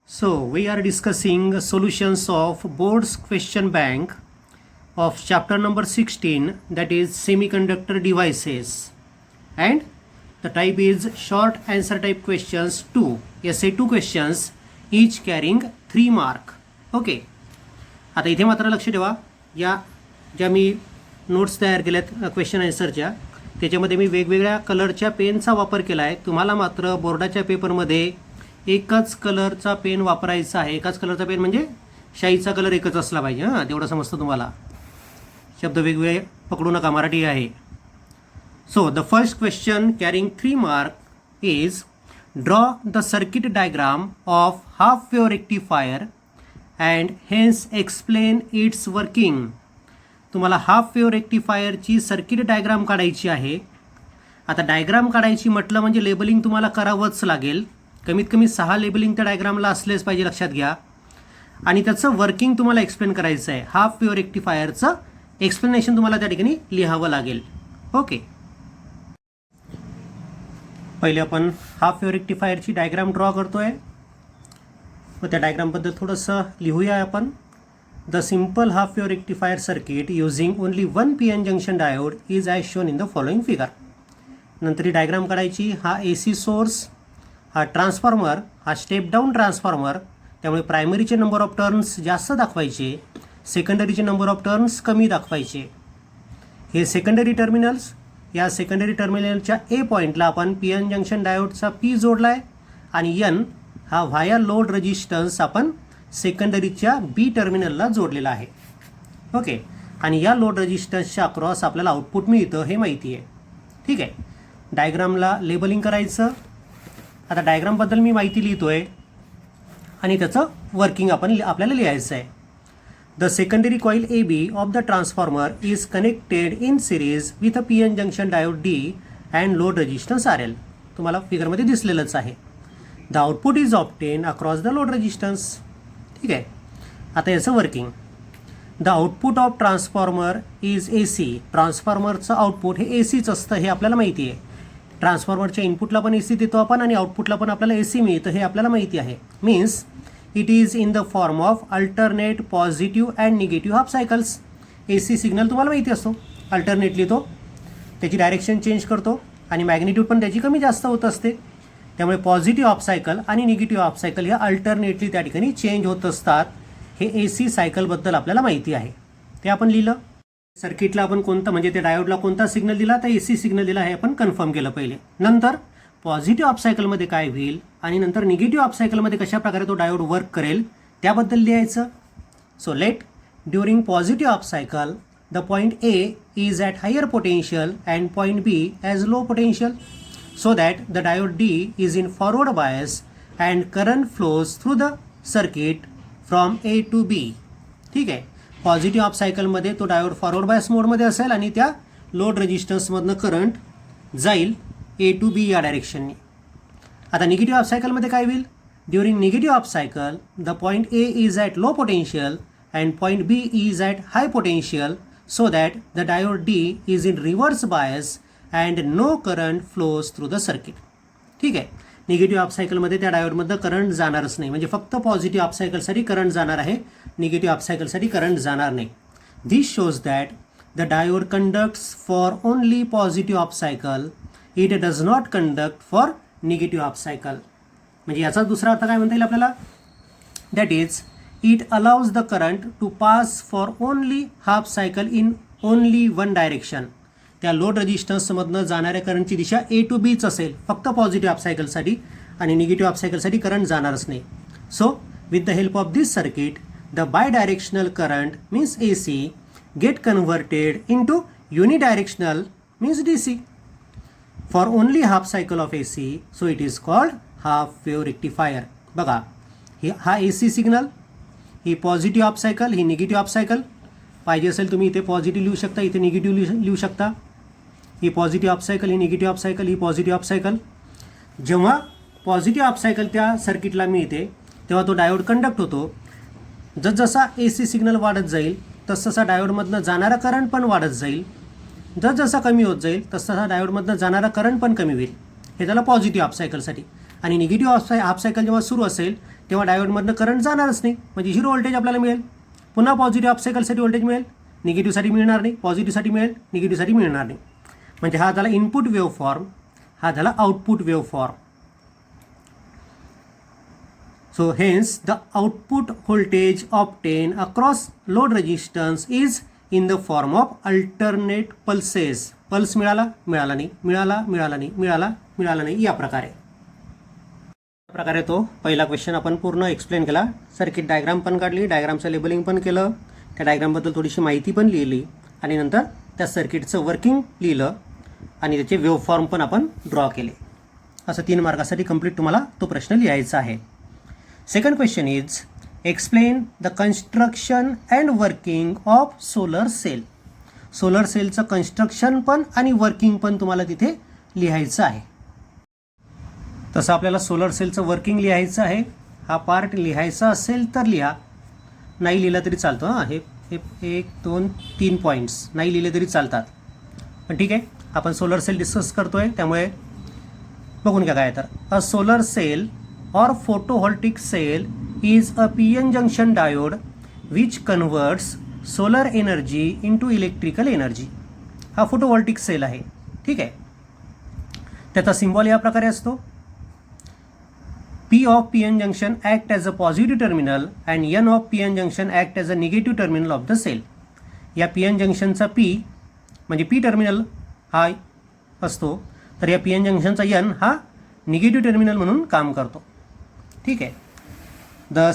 So, we are discussing solutions of board's question bank of chapter number 16, that is semiconductor devices, and the type is short answer type questions 2, essay 2 questions, each carrying 3 mark. Okay. आता इथे मात्र लक्ष ठेवा, या ज्या मी notes तयार केल्यात question आन्सरच्या त्याच्यामध्ये मी वेगवेगळ्या कलरच्या पेनचा वापर केला आहे. तुम्हाला मात्र बोर्डाच्या पेपरमध्ये एकच कलरचा पेन वापरायचा आहे. एकच कलरचा पेन म्हणजे शाईचा कलर एकच असला पाहिजे. हां, तेवढं समजतं तुम्हाला. शब्द वेगवेगळे पकडू नका, मराठी आहे. So the first question carrying 3 mark is draw the circuit diagram of half wave rectifier and hence explain its working. तुम्हाला हाफ वेव्ह रेक्टिफायरची सर्किट डायग्राम काढायची आहे. आता डायग्राम काढायची म्हटलं म्हणजे लेबलिंग तुम्हाला करावंच लागेल. कमीत कमी 6 लेबलिंग त्या डायग्रामला असलेच पाहिजे, लक्षात घ्या. आणि त्याचं वर्किंग तुम्हाला एक्सप्लेन करायचं आहे. हाफ वेव्ह रेक्टिफायरचं एक्सप्लेनेशन तुम्हाला त्या ठिकाणी लिहावं लागेल. ओके, पहिले आपण हाफ वेव्ह रेक्टिफायरची डायग्राम ड्रॉ करतोय. व त्या डायग्रामबद्दल थोडंसं लिहूया आपण. The simple half wave rectifier circuit using only one PN junction diode is as shown in the following figure. नंतर ही डायग्राम काढायची. हा AC सोर्स, हा ट्रान्सफॉर्मर, हा स्टेप डाऊन ट्रान्सफॉर्मर. त्यामुळे प्रायमरीचे नंबर ऑफ टर्न्स जास्त दाखवायचे, सेकंडरीचे नंबर ऑफ टर्न्स कमी दाखवायचे. हे सेकंडरी टर्मिनल्स, या सेकंडरी टर्मिनलच्या A पॉईंटला आपण PN जंक्शन डायोडचा P जोडला आहे आणि N हा व्हाया लोड रेजिस्टन्स आपण सेकंडरीच्या B टर्मिनलला जोडलेला आहे. ओके, आणि या लोड रेजिस्टन्सच्या अक्रॉस आपल्याला आउटपुट मिळतं हे माहिती आहे. ठीक आहे, डायग्रामला लेबलिंग करायचं. आता डायग्रामबद्दल मी माहिती लिहितोय आणि त्याचं वर्किंग आपल्याला लिहायचं आहे. The secondary coil AB of the transformer is connected in series with a PN junction diode D and load resistance RL. तुम्हाला फिगरमध्ये दिसलेलंच आहे. The output is obtain across the load resistance. ठीक आहे, आता याचं working. The output of transformer is AC. ट्रान्सफॉर्मरचं आउटपुट हे ACच असतं हे आपल्याला माहिती आहे. ट्रान्सफॉर्मरच्या इनपुटला पण AC देतो आपण आणि आउटपुटला पण आपल्याला AC मिळतं हे आपल्याला माहिती आहे. Means it is in the form of alternate positive and negative half cycles. AC signal तुम्हाला माहिती असतो, अल्टरनेटली तो त्याची डायरेक्शन चेंज करतो आणि मॅग्निट्यूड पण त्याची कमी जास्त होत असते. त्यामुळे पॉझिटिव्ह हाफ सायकल आणि निगेटिव्ह हाफ सायकल ह्या अल्टरनेटली त्या ठिकाणी चेंज होत असतात. हे AC सायकलबद्दल आपल्याला माहिती आहे, ते आपण लिहिलं. सर्किटला आपण कोणता म्हणजे त्या डायोडला कोणता सिग्नल दिला, तर AC सिग्नल दिला हे आपण कन्फर्म केलं पहिले. नंतर पॉझिटिव्ह हाफ सायकलमध्ये काय होईल आणि नंतर निगेटिव्ह हाफ सायकलमध्ये कशा प्रकारे तो डायोड वर्क करेल त्याबद्दल लिहायचं. So let during positive half cycle the point A is at higher potential and point B as low potential, so that the diode D is in forward bias and current flows through the circuit from A to B. ठीक आहे, positive half सायकलमध्ये तो diode forward bias मोडमध्ये असेल आणि त्या load रेजिस्टन्समधनं current जाईल A to B या डायरेक्शनने. आता निगेटिव्ह हाफ सायकलमध्ये काय होईल, during negative half cycle the point A is at low potential and point B is at high potential, so that the diode D is in reverse bias and no current flows through the circuit. ठीक आहे, negative half सायकलमध्ये त्या डायोडमधनं current जाणारच नाही, म्हणजे फक्त positive half सायकलसाठी current जाणार आहे, निगेटिव्ह हाफ सायकलसाठी करंट जाणार नाही. This shows that the diode conducts for only positive half cycle, it does not conduct for negative half cycle. म्हणजे याचा दुसरा अर्थ काय म्हणता येईल आपल्याला, that is it allows the current to pass for only half cycle in only one direction. त्या load रेजिस्टन्समधनं जाणाऱ्या करंटची दिशा A to Bच असेल फक्त पॉझिटिव्ह हाफ सायकलसाठी, आणि निगेटिव्ह हाफ सायकलसाठी करंट जाणारच नाही. So with the help of this circuit the bidirectional current means AC get converted into unidirectional means DC for only half cycle of AC. So it is called half wave rectifier. बघा, हा AC signal, ही positive half cycle, ही negative half cycle. पाहिजे असेल तुम्ही इथे positive लिहू शकता, इथे निगेटिव्ह लिहू शकता. ही पॉझिटिव्ह हाफ सायकल, ही निगेटिव्ह हाफ सायकल, ही पॉझिटिव्ह हाफ सायकल. जेव्हा पॉझिटिव्ह हाफ सायकल त्या सर्किटला मिळते तेव्हा तो डायोड कंडक्ट होतो. जसजसा AC सिग्नल वाढत जाईल तसतसा डायोडमधनं जाणारा करंट पण वाढत जाईल. जसजसा कमी होत जाईल तसतसा डायोडमधनं जाणारा करंट पण कमी होईल. हे त्याला पॉझिटिव्ह हाफ सायकलसाठी. आणि निगेटिव्ह हाफ सायकल जेव्हा सुरू असेल तेव्हा डायोडमधनं करंट जाणारच नाही, म्हणजे 0 व्होल्टेज आपल्याला मिळेल. पुन्हा पॉझिटिव्ह हाफ सायकलसाठी व्होल्टेज मिळेल, निगेटिव्हसाठी मिळणार नाही, पॉझिटिव्हसाठी मिळेल, निगेटिव्हसाठी मिळणार नाही. म्हणजे हा झाला इनपुट वेव्ह फॉर्म, हा झाला output wave form. So hence the output voltage obtained across load resistance is in the form of alternate pulses. Pulse मिळाला, मिळाला नाही, मिळाला, मिळाला नाही, मिळाला, मिळाला नाही, या प्रकारे तो पहिला क्वेश्चन आपण पूर्ण एक्सप्लेन केला. सर्किट डायग्राम पण काढली, डायग्रामचं लेबलिंग पण केलं, त्या डायग्रामबद्दल थोडीशी माहिती पण लिहिली आणि नंतर त्या सर्किटचं वर्किंग लिहिलं आणि त्याचे वेव्ह फॉर्म पण आपण ड्रॉ केले. असं 3 मार्कासाठी कंप्लीट तुम्हाला तो प्रश्न लिहायचा आहे. Second question is explain the construction and working of solar cell. Solar सेलचं कन्स्ट्रक्शन पण आणि वर्किंग पण तुम्हाला तिथे लिहायचं आहे. तसं आपल्याला सोलर सेलचं वर्किंग लिहायचं आहे. हा पार्ट लिहायचा असेल तर लिहा, नाही लिहिला तरी चालतो. हां, हे 1 2 3 पॉईंट्स नाही लिहिले तरी चालतात, पण ठीक आहे, आपण सोलर सेल डिस्कस करतोय त्यामुळे बघून घ्या काय. तर a solar cell or photovoltaic cell is a PN junction diode which converts solar energy into electrical energy. हा फोटोव्होल्टिक सेल आहे, ठीक आहे. त्याचा सिम्बॉल या प्रकारे असतो. P of PN junction act as a positive terminal and N of PN junction act as a negative terminal of the cell. या PN जंक्शनचा P म्हणजे P टर्मिनल हा असतो, तर या PN जंक्शनचा N हा निगेटिव्ह टर्मिनल म्हणून काम करतो, ठीक आहे. The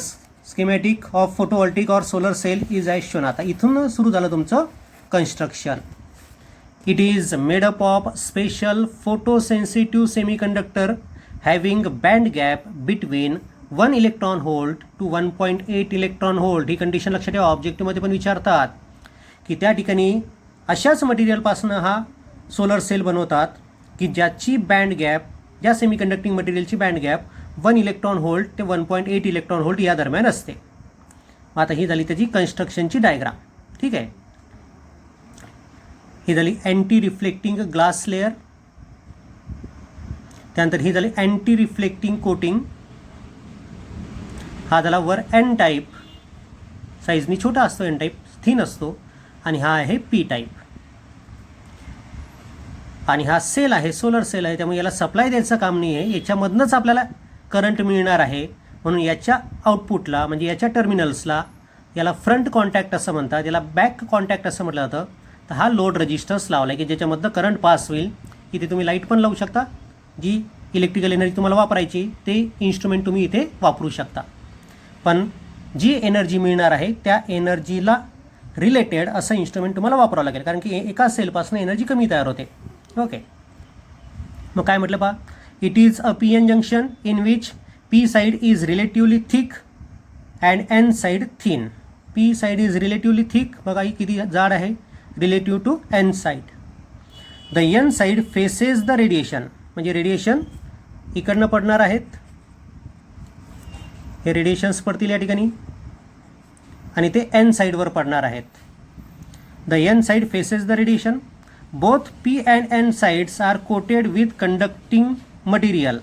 schematic of photovoltaic or solar cell is as shown. आता इथून सुरू झालं तुमचं construction. It is made up of special photosensitive semiconductor having band gap between 1 electron volt to 1.8 electron volt. ही कंडिशन लक्षात ठेवा, ऑब्जेक्टिव्हमध्ये पण विचारतात की त्या ठिकाणी अशाच मटेरियलपासून हा सोलर सेल बनवतात की ज्याची बँड गॅप, ज्या सेमीकंडक्टिंग मटेरियलची बँड गॅप 1 इलेक्ट्रॉन व्होल्ट ते 1.8 इलेक्ट्रॉन व्होल्ट या दरम्यान असते. आता ही झाली त्याची कन्स्ट्रक्शनची डायग्राम, ठीक आहे. ही झाली अँटी रिफ्लेक्टिंग ग्लास लेअर, त्यानंतर ही झाली अँटी रिफ्लेक्टिंग कोटिंग. हा झाला वर एन टाईप, साईजनी छोटा असतो, एन टाईप थिन असतो, आणि हा आहे पी टाईप. आणि हा सेल आहे, सोलर सेल आहे, त्यामुळे याला सप्लाय द्यायचं काम नाही आहे, याच्यामधनंच आपल्याला करंट मिळणार आहे. म्हणून याच्या आउटपुटला म्हणजे याच्या टर्मिनल्सला याला फ्रंट कॉन्टॅक्ट असं म्हणतात, याला बॅक कॉन्टॅक्ट असं म्हटलं जातं. तर हा लोड रेजिस्टन्स लावला आहे की ज्याच्यामधनं करंट पास होईल. इथे तुम्ही लाईट पण लावू शकता, जी इलेक्ट्रिकल एनर्जी तुम्हाला वापरायची ते इन्स्ट्रुमेंट तुम्ही इथे वापरू शकता. पण जी एनर्जी मिळणार आहे त्या एनर्जीला रिलेटेड असं इन्स्ट्रुमेंट तुम्हाला वापरावं लागेल, कारण की एका सेलपासून एनर्जी कमी तयार होते. ओके, मग काय म्हटलं पहा, it is a P N junction in which P side is relatively thick and N side thin. P side is relatively thick, बघा ही किती जाड आहे relative to N side. The N side faces the radiation, म्हणजे radiation इकडनं पडणार आहेत, हे रेडिएशन्स पडतील या ठिकाणी आणि ते एन साइडवर पडणार आहेत. The N side faces the radiation. Both P and N sides are coated with conducting material.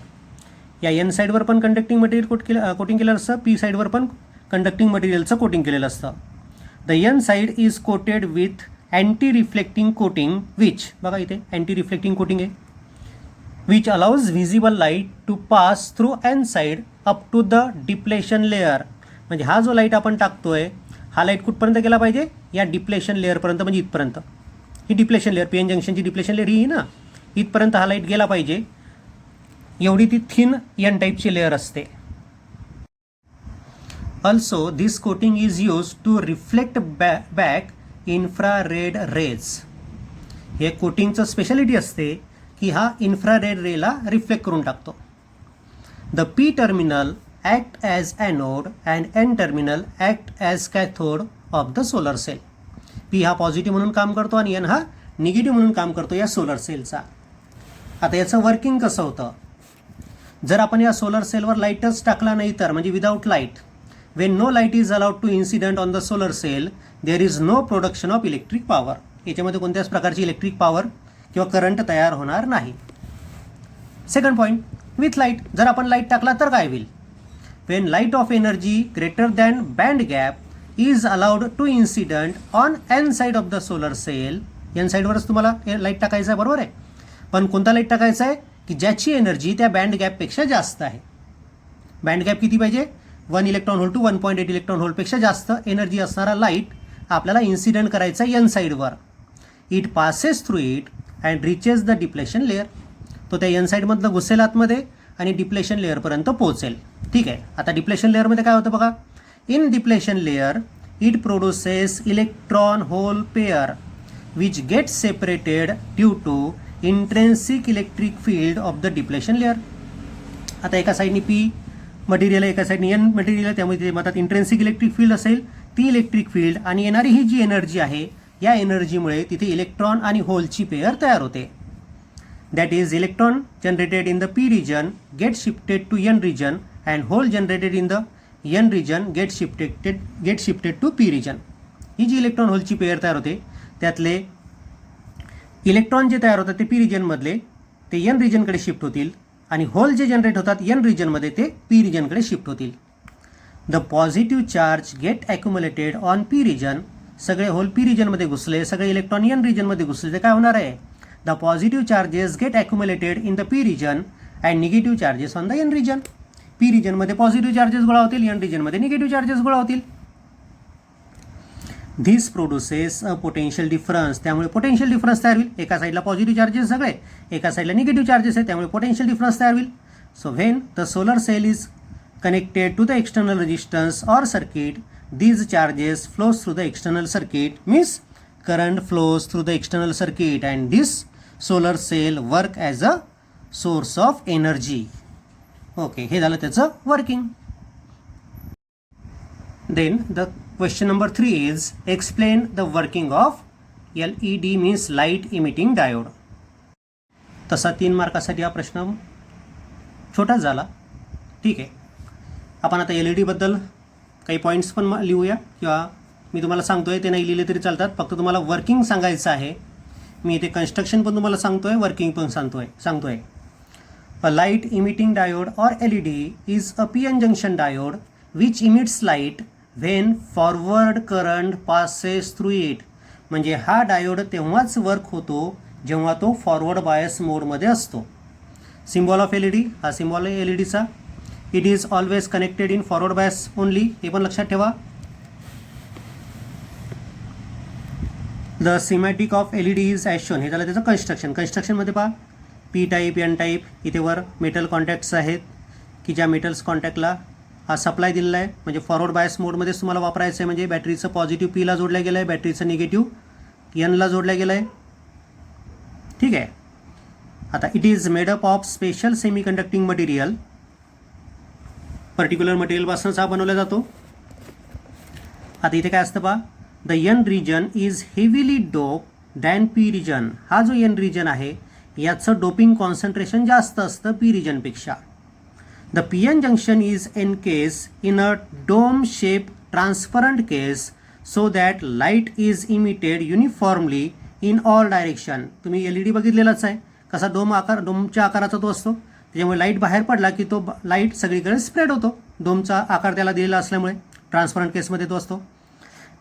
या एन साइडवर पण कंडक्टिंग मटेरियल कोटिंग केलेलं असतं, पी साइडवर पण कंडक्टिंग मटेरियलचं कोटिंग केलेलं असतं. The N side is coated with anti reflecting coating which, बघा इथे अँटी रिफ्लेक्टिंग कोटिंग आहे, which allows visible light to pass through N side up to the depletion layer. म्हणजे हा जो लाईट आपण टाकतोय हा लाईट कुठपर्यंत गेला पाहिजे, या डिप्लेशन लेअरपर्यंत, म्हणजे इथपर्यंत. ही डिप्लेशन लेअर, पी एन जंक्शनची डिप्लेशन लेअर ही ना, इथपर्यंत हा लाईट गेला पाहिजे, एवढी ती थिन एन टाईपची लेअर असते. Also this coating is use to reflect back infrared rays. हे कोटिंगचं स्पेशालिटी असते की हा इन्फ्रारेड रेला रिफ्लेक्ट करून टाकतो. The P terminal act as anode and N terminal act as cathode of the solar cell. P हा पॉझिटिव्ह म्हणून काम करतो आणि एन हा निगेटिव्ह म्हणून काम करतो या सोलर सेलचा. आता याचं वर्किंग कसं होतं, जर आपण या सोलर सेलवर लाईटच टाकला नाही तर, म्हणजे without light, when no light is allowed to incident on the solar cell there is no production of electric power. याच्यामध्ये कोणत्याच प्रकारची इलेक्ट्रिक पॉवर किंवा करंट तयार होणार नाही. सेकंड पॉईंट, विथ लाईट, जर आपण लाईट टाकला तर काय होईल, when light of energy greater than band gap is allowed to incident on n side of the solar cell. n साईडवरच तुम्हाला लाईट टाकायचं आहे, बरोबर आहे. पण कोणता लाईट टाकायचा आहे की ज्याची एनर्जी त्या बँड गॅपपेक्षा जास्त आहे. बँड गॅप किती पाहिजे? 1 इलेक्ट्रॉन होल टू 1.8 इलेक्ट्रॉन होलपेक्षा जास्त एनर्जी असणारा लाईट आपल्याला इन्सिडेंट करायचा एन साईडवर. It passes through it and reaches the depletion layer. तो त्या एन साईडमधनं घुसेल आतमध्ये आणि डिप्लेशन लेअरपर्यंत पोहोचेल. ठीक आहे. आता डिप्लेशन लेअरमध्ये काय होतं बघा. In depletion layer it produces electron hole pair which get separated due to intrinsic electric field of the depletion layer. आता एका साईडनी पी मटेरियल आहे, एका साईडनी एन मटेरियल आहे, त्यामुळे ते म्हणतात इंट्रेन्सिक इलेक्ट्रिक फील्ड असेल. ती इलेक्ट्रिक फील्ड आणि येणारी ही जी एनर्जी आहे या एनर्जीमुळे तिथे इलेक्ट्रॉन आणि होलची पेअर तयार होते. That is electron generated in the P region get shifted to N region and hole generated in the N region get shifted to P region. ही जी इलेक्ट्रॉन होलची पेअर तयार होते त्यातले इलेक्ट्रॉन जे तयार होतात ते पी रिजनमधले ते एन रिजनकडे शिफ्ट होतील आणि होल जे जनरेट होतात एन रिजनमध्ये ते पी रिजनकडे शिफ्ट होतील. The positive charge get accumulated on P region. सगळे होल पी रिजनमध्ये घुसले, सगळे इलेक्ट्रॉन एन रिजनमध्ये घुसले तर काय होणार आहे? The positive charges get accumulated in the P region and negative charges on the N region. P रिजनमध्ये पॉझिटिव्ह चार्जेस गोळा होतील, एन रिजनमध्ये निगेटिव्ह चार्जेस गोळा होतील. This produces a potential difference. त्यामुळे पोटेन्शियल डिफरन्स तयार होईल. एका साईडला पॉझिटिव्ह चार्जेस सगळे, एका साईडला निगेटिव्ह चार्जेस आहे, त्यामुळे पोटेन्शियल डिफरन्स तयार होईल. So when the solar cell is connected to the external resistance or circuit, these charges flows through the external circuit, means current flows through the external circuit and this solar cell work as a source of energy. Okay, हे झालं त्याचं working. Then the question number 3 is explain the working of LED means light emitting diode. तसा 3 मार्कासाठी हा प्रश्न छोटा झाला. ठीक आहे. आपण आता एल ई डीबद्दल काही पॉईंट्स पण लिहूया किंवा मी तुम्हाला सांगतो आहे ते नाही लिहिले तरी चालतात. फक्त तुम्हाला वर्किंग सांगायचं आहे. मी इथे कन्स्ट्रक्शन पण तुम्हाला सांगतो आहे, वर्किंग पण सांगतो आहे. A light emitting diode or L E D is a P N junction diode which emits light when forward current passes through it. म्हणजे हा डायोड तेव्हाच वर्क होतो जेव्हा तो फॉरवर्ड बायस मोडमध्ये असतो. Symbol of L E D, हा symbol आहे एल ई डीचा. It is always connected in forward bias only, हे पण लक्षात ठेवा. The schematic of L E D is as shown. हे झालं त्याचं कन्स्ट्रक्शन. कन्स्ट्रक्शनमध्ये पहा पी टाईप, एन टाईप, इथे वर मेटल कॉन्टॅक्ट्स आहेत की ज्या मेटल्स कॉन्टॅक्टला हा सप्लाय दिलेला आहे. म्हणजे फॉरवर्ड बायस मोडमध्येच तुम्हाला वापरायचं आहे. म्हणजे बॅटरीचं पॉझिटिव्ह पीला जोडल्या गेलं आहे, बॅटरीचं निगेटिव्ह एनला जोडल्या गेलं आहे. ठीक आहे. आता it is made up of special semiconducting material. Particular मटेरियलपासूनच हा बनवला जातो. आता इथे काय असतं पहा, the N region is heavily dope than P region. हा जो एन रिजन आहे याचं डोपिंग कॉन्सन्ट्रेशन जास्त असतं पी रिजनपेक्षा. The P N junction is encased in a dome shape transparent case so that light is emitted uniformly in all direction. तुम्ही L E D बघितलेलाच आहे कसा डोमच्या आकाराचा तो असतो. त्याच्यामुळे लाईट बाहेर पडला की तो लाईट सगळीकडे स्प्रेड होतो. डोमचा आकार त्याला दिलेला असल्यामुळे ट्रान्सपरंट केसमध्ये तो असतो.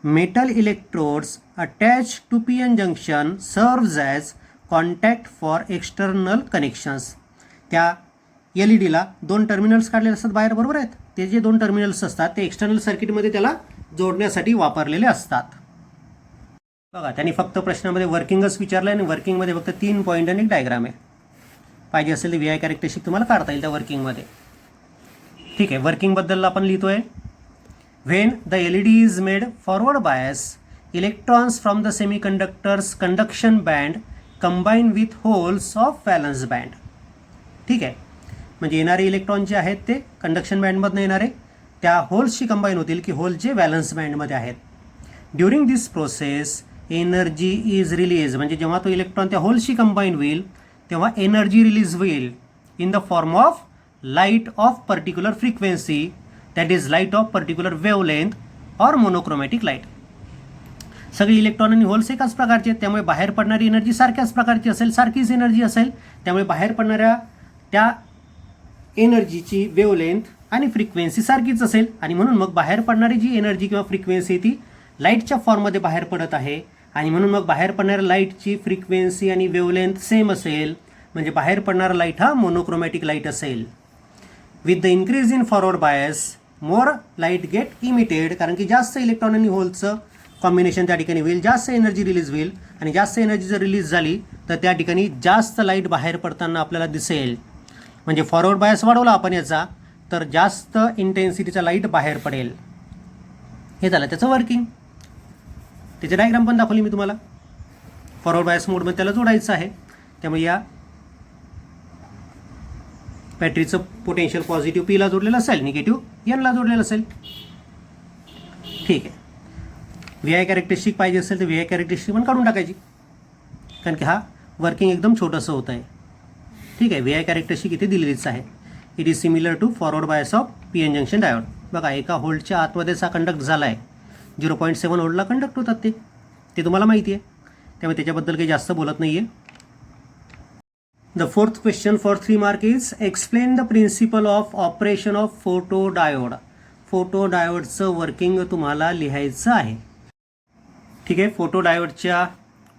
Metal electrodes attach to P N junction serves as contact for external connections. त्या एल ई डीला 2 टर्मिनल्स काढलेले असतात बाहेर, बरोबर आहेत. ते जे 2 टर्मिनल्स असतात ते एक्सटर्नल सर्किटमध्ये त्याला जोडण्यासाठी वापरलेले असतात. बघा त्यांनी फक्त प्रश्नामध्ये वर्किंगच विचारलं आहे आणि वर्किंगमध्ये फक्त 3 पॉईंट आणि एक डायग्राम आहे. पाहिजे असेल तर व्ही आय कॅरेक्टरिस्टिक तुम्हाला काढता येईल त्या वर्किंगमध्ये. ठीक आहे. वर्किंगबद्दल आपण लिहितो आहे. When the L E D is made forward bias electrons from the semi conductors conduction band combine with holes of valence band. ठीक आहे. म्हणजे येणारे इलेक्ट्रॉन जे आहेत ते कंडक्शन बँडमधून येणारे त्या होल्सशी कंबाईन होतील की होल जे व्हॅलन्स बँडमध्ये आहेत. During this process energy is release. म्हणजे जेव्हा तो इलेक्ट्रॉन त्या होल्सशी कंबाईन होईल तेव्हा एनर्जी रिलीज होईल in the form of light of particular frequency, that is light of particular wavelength or monochromatic light. सगळी इलेक्ट्रॉन आणि होल्स एकाच प्रकारचे आहेत त्यामुळे बाहेर पडणारी एनर्जी सारख्याच प्रकारची असेल, सारखीच एनर्जी असेल. त्यामुळे बाहेर पडणाऱ्या त्या एनर्जीची वेवलेंथ आणि फ्रिक्वेन्सी सारखीच असेल आणि म्हणून मग बाहेर पडणारी जी एनर्जी किंवा फ्रिक्वेन्सी आहे ती लाईटच्या फॉर्ममध्ये बाहेर पडत आहे आणि म्हणून मग बाहेर पडणाऱ्या लाईटची फ्रिक्वेन्सी आणि वेवलेंथ सेम असेल, म्हणजे बाहेर पडणारा लाईट हा मोनोक्रोमॅटिक लाईट असेल. With the increase in forward bias more light get emitted, कारण की जास्त इलेक्ट्रॉन आणि होलचं कॉम्बिनेशन त्या ठिकाणी होईल, जास्त एनर्जी रिलीज होईल आणि जास्त एनर्जी जर रिलीज झाली तर त्या ठिकाणी जास्त लाईट बाहेर पडताना आपल्याला दिसेल. म्हणजे फॉरवर्ड बायस वाढवला आपण याचा तर जास्त इंटेन्सिटीचा लाईट बाहेर पडेल. हे झालं त्याचं वर्किंग. त्याची डायग्राम पण दाखवली मी तुम्हाला. फॉरवर्ड बायस मोडमध्ये त्याला जोडायचं आहे, त्यामुळे या बॅटरीचं पोटेन्शियल पॉझिटिव्ह पीला जोडलेलं असेल, निगेटिव्ह एनला जोडलेलं असेल. ठीक आहे. व्ही आय कॅरेक्टरिस्टिक पाहिजे असेल तर व्ही आय कॅरेक्टरिस्टिक पण काढून टाकायची, कारण की हा वर्किंग एकदम छोटंसं होतं आहे. ठीक आहे. व्ही आय कॅरेक्टरिस्टिक इथे दिलेलीच आहे. It is similar to forward bias of P N junction diode. बघा, एका होल्डच्या आतमध्येच हा कंडक्ट झाला आहे. 0.7 होल्डला कंडक्ट होतात ते तुम्हाला माहिती आहे, त्यामुळे त्याच्याबद्दल काही जास्त बोलत नाही आहे. The fourth question for 3 mark is explain the principle of operation of photo diode. Photo डायोडचं वर्किंग तुम्हाला लिहायचं आहे. ठीक आहे. फोटो डायोडच्या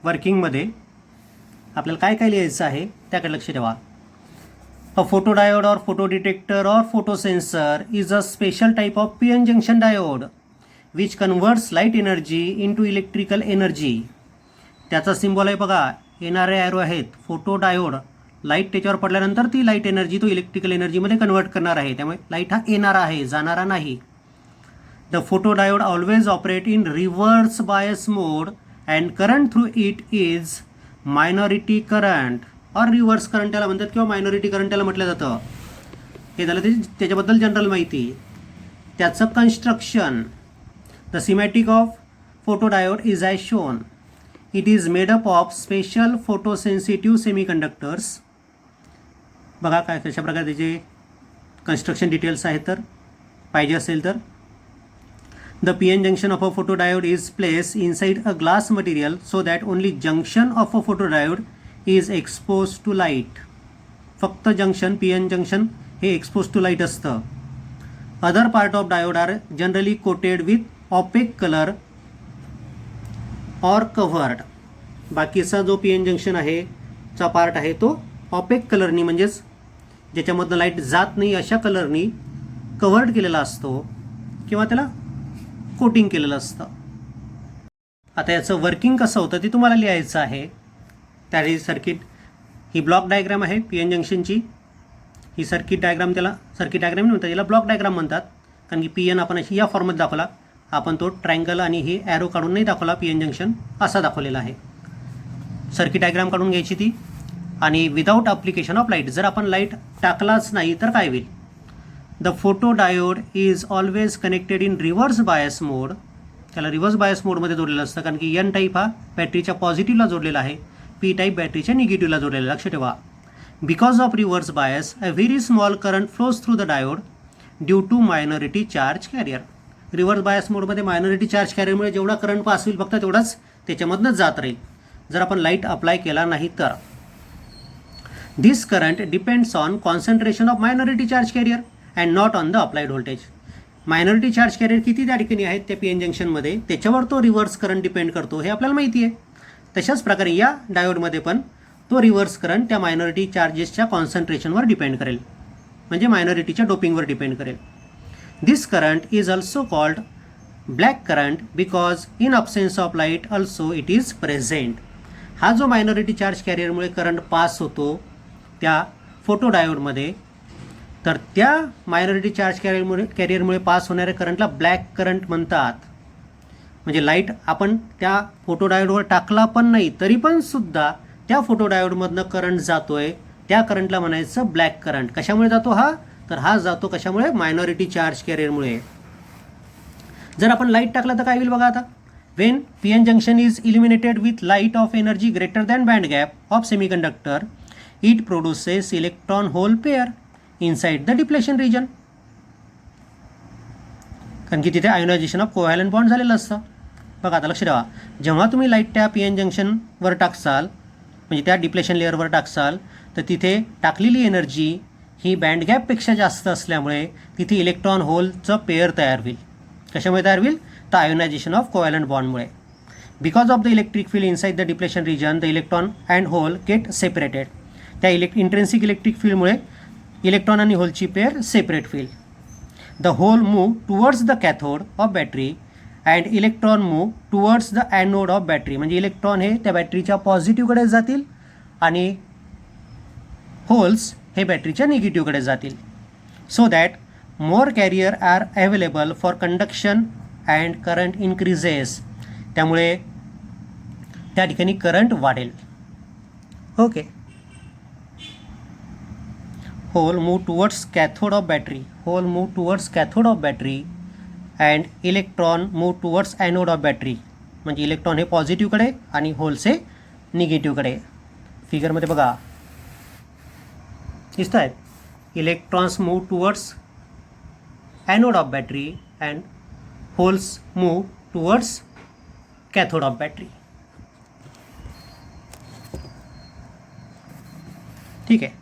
वर्किंगमध्ये आपल्याला काय काय लिहायचं आहे त्याकडे लक्ष ठेवा. अ फोटो डायोड और फोटो डिटेक्टर और photo sensor is a special type of P N junction diode which converts light energy into electrical energy. त्याचा सिम्बॉल आहे बघा, येणारे ॲरो आहेत. फोटो डायोड, लाईट त्याच्यावर पडल्यानंतर ती लाईट एनर्जी तो इलेक्ट्रिकल एनर्जीमध्ये कन्वर्ट करणार आहे, त्यामुळे लाईट हा येणारा आहे, जाणारा नाही. The photo diode always operate in reverse bias mode and current through it is minority current और रिव्हर्स करंट त्याला म्हणतात किंवा मायनॉरिटी करंट त्याला म्हटलं जातं. हे झालं त्याच्याबद्दल जनरल माहिती. त्याचं construction. The schematic of photo diode is as shown. It is made up of special photosensitive semiconductors. बघा काय कशा प्रकारे त्याचे कन्स्ट्रक्शन डिटेल्स आहेत तर पाहिजे असेल तर. The P N junction of a photo diode is place inside a glass material so that only junction of a photo diode is expose to light. फक्त जंक्शन, पी एन जंक्शन हे expose to light असतं. Other part of diode are generally coated with opaque colour और covered. बाकीचा जो P N junction आहे चा part आहे तो ऑपेक कलरनी, म्हणजेच ज्याच्यामधनं लाईट जात नाही अशा कलरनी कव्हर्ड केलेला असतो किंवा त्याला कोटिंग केलेलं असतं. आता याचं वर्किंग कसं होतं ते तुम्हाला लिहायचं आहे. त्याची सर्किट, ही ब्लॉक डायग्राम आहे पी एन जंक्शनची. ही सर्किट डायग्राम, त्याला सर्किट डायग्राम नाही म्हणतात, याला ब्लॉक डायग्राम म्हणतात, कारण की पी एन आपण अशी या फॉर्ममध्ये दाखवला. आपण तो ट्रायंगल आणि हे ॲरो काढून नाही दाखवला, पी एन जंक्शन असा दाखवलेला आहे. सर्किट डायग्राम काढून घ्यायची ती. आणि विदाऊट ॲप्लिकेशन ऑफ लाईट, जर आपण लाईट टाकलाच नाही तर काय होईल. The photo diode is always connected in reverse bias mode. त्याला रिव्हर्स बायस मोडमध्ये जोडलेलं असतं, कारण की एन टाईप हा बॅटरीच्या पॉझिटिव्हला जोडलेला आहे, पी टाईप बॅटरीच्या निगेटिव्हला जोडलेला. लक्ष ठेवा. Because of reverse bias a very small current flows through the diode due to minority charge carrier. Reverse bias मोडमध्ये मायनॉरिटी चार्ज कॅरियरमुळे जेवढा करंट पास होईल फक्त तेवढाच त्याच्यामधनंच जात राहील, जर आपण लाईट अप्लाय केला नाही तर. This current depends on concentration of minority charge carrier and not on the applied voltage. Minority charge carrier किती त्या ठिकाणी आहेत त्या पी एन जंक्शनमध्ये, त्याच्यावर तो रिव्हर्स करंट डिपेंड करतो, हे आपल्याला माहिती आहे. तशाच प्रकारे या डायोडमध्ये पण तो रिव्हर्स करंट त्या मायनॉरिटी चार्जेसच्या कॉन्सन्ट्रेशनवर डिपेंड करेल, म्हणजे मायनॉरिटीच्या डोपिंगवर डिपेंड करेल. This current is also called black current because in absence of light also it is present. हा जो मायनॉरिटी चार्ज कॅरियरमुळे करंट पास होतो त्या फोटो डायोडमध्ये, तर त्या मायनॉरिटी चार्ज कॅरियरमुळे पास होणाऱ्या करंटला ब्लॅक करंट म्हणतात. म्हणजे लाईट आपण त्या फोटो डायोडवर टाकला पण नाही तरी पण सुद्धा त्या फोटो डायोडमधनं करंट जातोय, त्या करंटला म्हणायचं ब्लॅक करंट. कशामुळे जातो हा, तर हा जातो कशामुळे, मायनॉरिटी चार्ज कॅरियरमुळे. जर आपण लाईट टाकला तर काय होईल बघा. आता when P N junction is illuminated with light of energy greater than band gap of semiconductor, it produces electron hole pair inside the depletion region. कारण की तिथे आयोनायझेशन ऑफ कोव्हॅलंट बॉन्ड झालेलं असतं. बघा आता लक्ष ठेवा, जेव्हा तुम्ही लाईट त्या पी एन जंक्शनवर टाकसाल, म्हणजे त्या डिप्लेशन लेअरवर टाकसाल, तर तिथे टाकलेली एनर्जी ही बँड गॅपपेक्षा जास्त असल्यामुळे तिथे इलेक्ट्रॉन होलचं पेअर तयार होईल. कशामुळे तयार होईल? तर आयोनायझेशन ऑफ कोव्हॅलंट बॉन्डमुळे. Because of the electric field inside the depletion region the electron and hole get separated. त्या इंट्रेन्सिक इलेक्ट्रिक फील्डमुळे इलेक्ट्रॉन आणि होलची पेअर सेपरेट होईल. The hole move towards the cathode of battery and electron move towards the anode of battery. म्हणजे electron हे त्या बॅटरीच्या पॉझिटिव्हकडे जातील आणि होल्स हे बॅटरीच्या निगेटिव्हकडे जातील. So that more carrier are available for conduction and current increases. त्यामुळे त्या ठिकाणी करंट वाढेल. Okay. Hole move towards cathode of battery. Hole move towards cathode of battery and electron move towards anode of battery. म्हणजे electron हे पॉझिटिव्हकडे आणि holes हे निगेटिव्हकडे. फिगरमध्ये बघा दिसत आहेत. Electrons move towards anode of battery and holes move towards cathode of battery. ठीक आहे.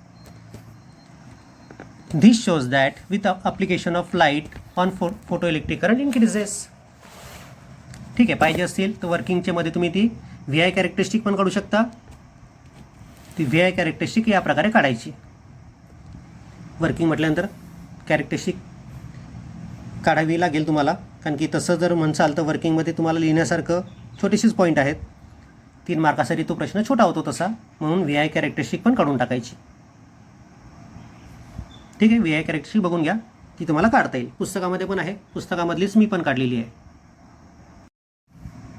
This shows that with the application of light on photoelectric current increases. ठीक आहे. पाहिजे असतील तर वर्किंगच्या मध्ये तुम्ही ती व्ही आय कॅरेक्टरिस्टिक पण काढू शकता. ती व्ही आय कॅरेक्टरिस्टिक या प्रकारे काढायची. वर्किंग म्हटल्यानंतर कॅरेक्टरिस्टिक काढावी लागेल तुम्हाला, कारण की तसं जर म्हणसाल तर वर्किंगमध्ये तुम्हाला लिहिण्यासारखं छोटीशीच पॉईंट आहेत. 3 मार्कासाठी तो प्रश्न छोटा होतो तसा, म्हणून व्ही आय कॅरेक्टरिस्टिक पण काढून टाकायची. ठीक आहे. व्ही आय कॅरेक्टरिस्टिक बघून घ्या, ती तुम्हाला काढता येईल. पुस्तकामध्ये पण आहे, पुस्तकामधलीच मी पण काढलेली आहे.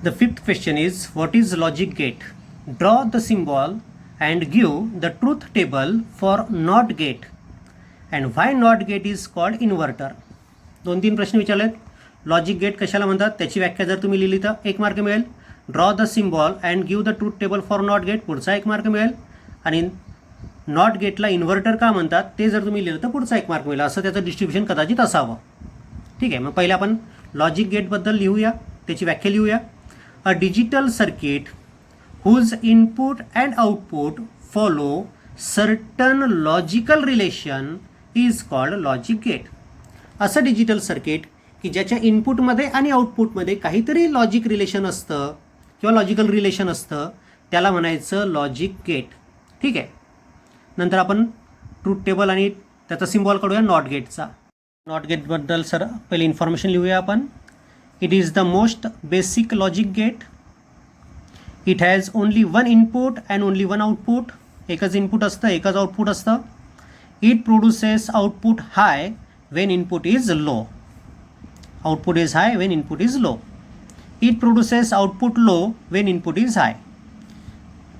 The 5th question is what is logic gate. Draw the symbol and give the truth table for not gate and why not gate is called inverter. 2-3 प्रश्न विचारलेत. लॉजिक गेट कशाला म्हणतात त्याची व्याख्या जर तुम्ही लिहिली तर 1 मार्क मिळेल. Draw the symbol and give the truth table for not gate पुढचा 1 मार्क मिळेल. आणि नॉट गेटला इन्व्हर्टर का म्हणतात ते जर तुम्ही लिहिलं तर पुढचा 1 मार्क मिळेल. असं त्याचं डिस्ट्रीब्युशन कदाचित असावं. ठीक आहे. मग पहिले आपण लॉजिक गेटबद्दल लिहूया, त्याची व्याख्या लिहूया. A digital circuit whose input and output follow certain logical relation is called logic gate. असं डिजिटल सर्किट की ज्याच्या इनपुटमध्ये आणि आउटपुटमध्ये काहीतरी लॉजिक रिलेशन असतं किंवा लॉजिकल रिलेशन असतं त्याला म्हणायचं लॉजिक गेट. ठीक आहे. नंतर आपण ट्रूथ टेबल आणि त्याचा सिम्बॉल काढूया नॉट गेटचा. नॉट गेटबद्दल सर पहिले इन्फॉर्मेशन लिहूया आपण. It is the most basic logic gate. It has only 1 input and only 1 output. एकच इनपुट असतं, एकच आउटपुट असतं. It produces output high when input is low. Output is high when input is low. It produces output low when input is high.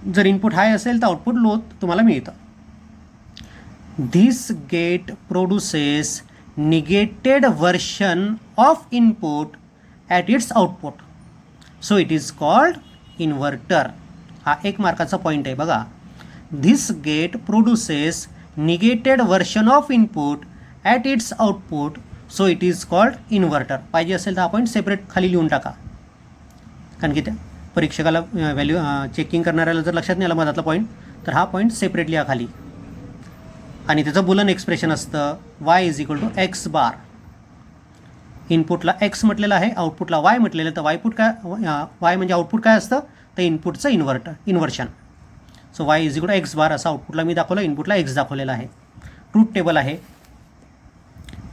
जर input हाय असेल तर output low तुम्हाला मिळतं. This gate produces negated version of input at its output. So it is called inverter. हा 1 मार्काचा point आहे बघा. This gate produces negated version of input at its output. So it is called inverter. पाहिजे असेल तर हा point separate खाली लिहून टाका, कारण की त्या परीक्षकाला व्हॅल्यू चेकिंग करणाऱ्याला जर लक्षात नाही आला मधातला पॉईंट तर हा पॉईंट सेपरेट लिहा खाली. आणि त्याचं बुलन एक्सप्रेशन असतं Y is equal to X bar. इनपुटला एक्स म्हटलेलं आहे, आउटपुटला वाय म्हटलेलं. तर वाय म्हणजे आउटपुट काय असतं तर इनपुटचं inversion. So Y is equal to X bar असं आउटपुटला मी दाखवलं, इनपुटला एक्स दाखवलेलं आहे. ट्रूथ टेबल आहे.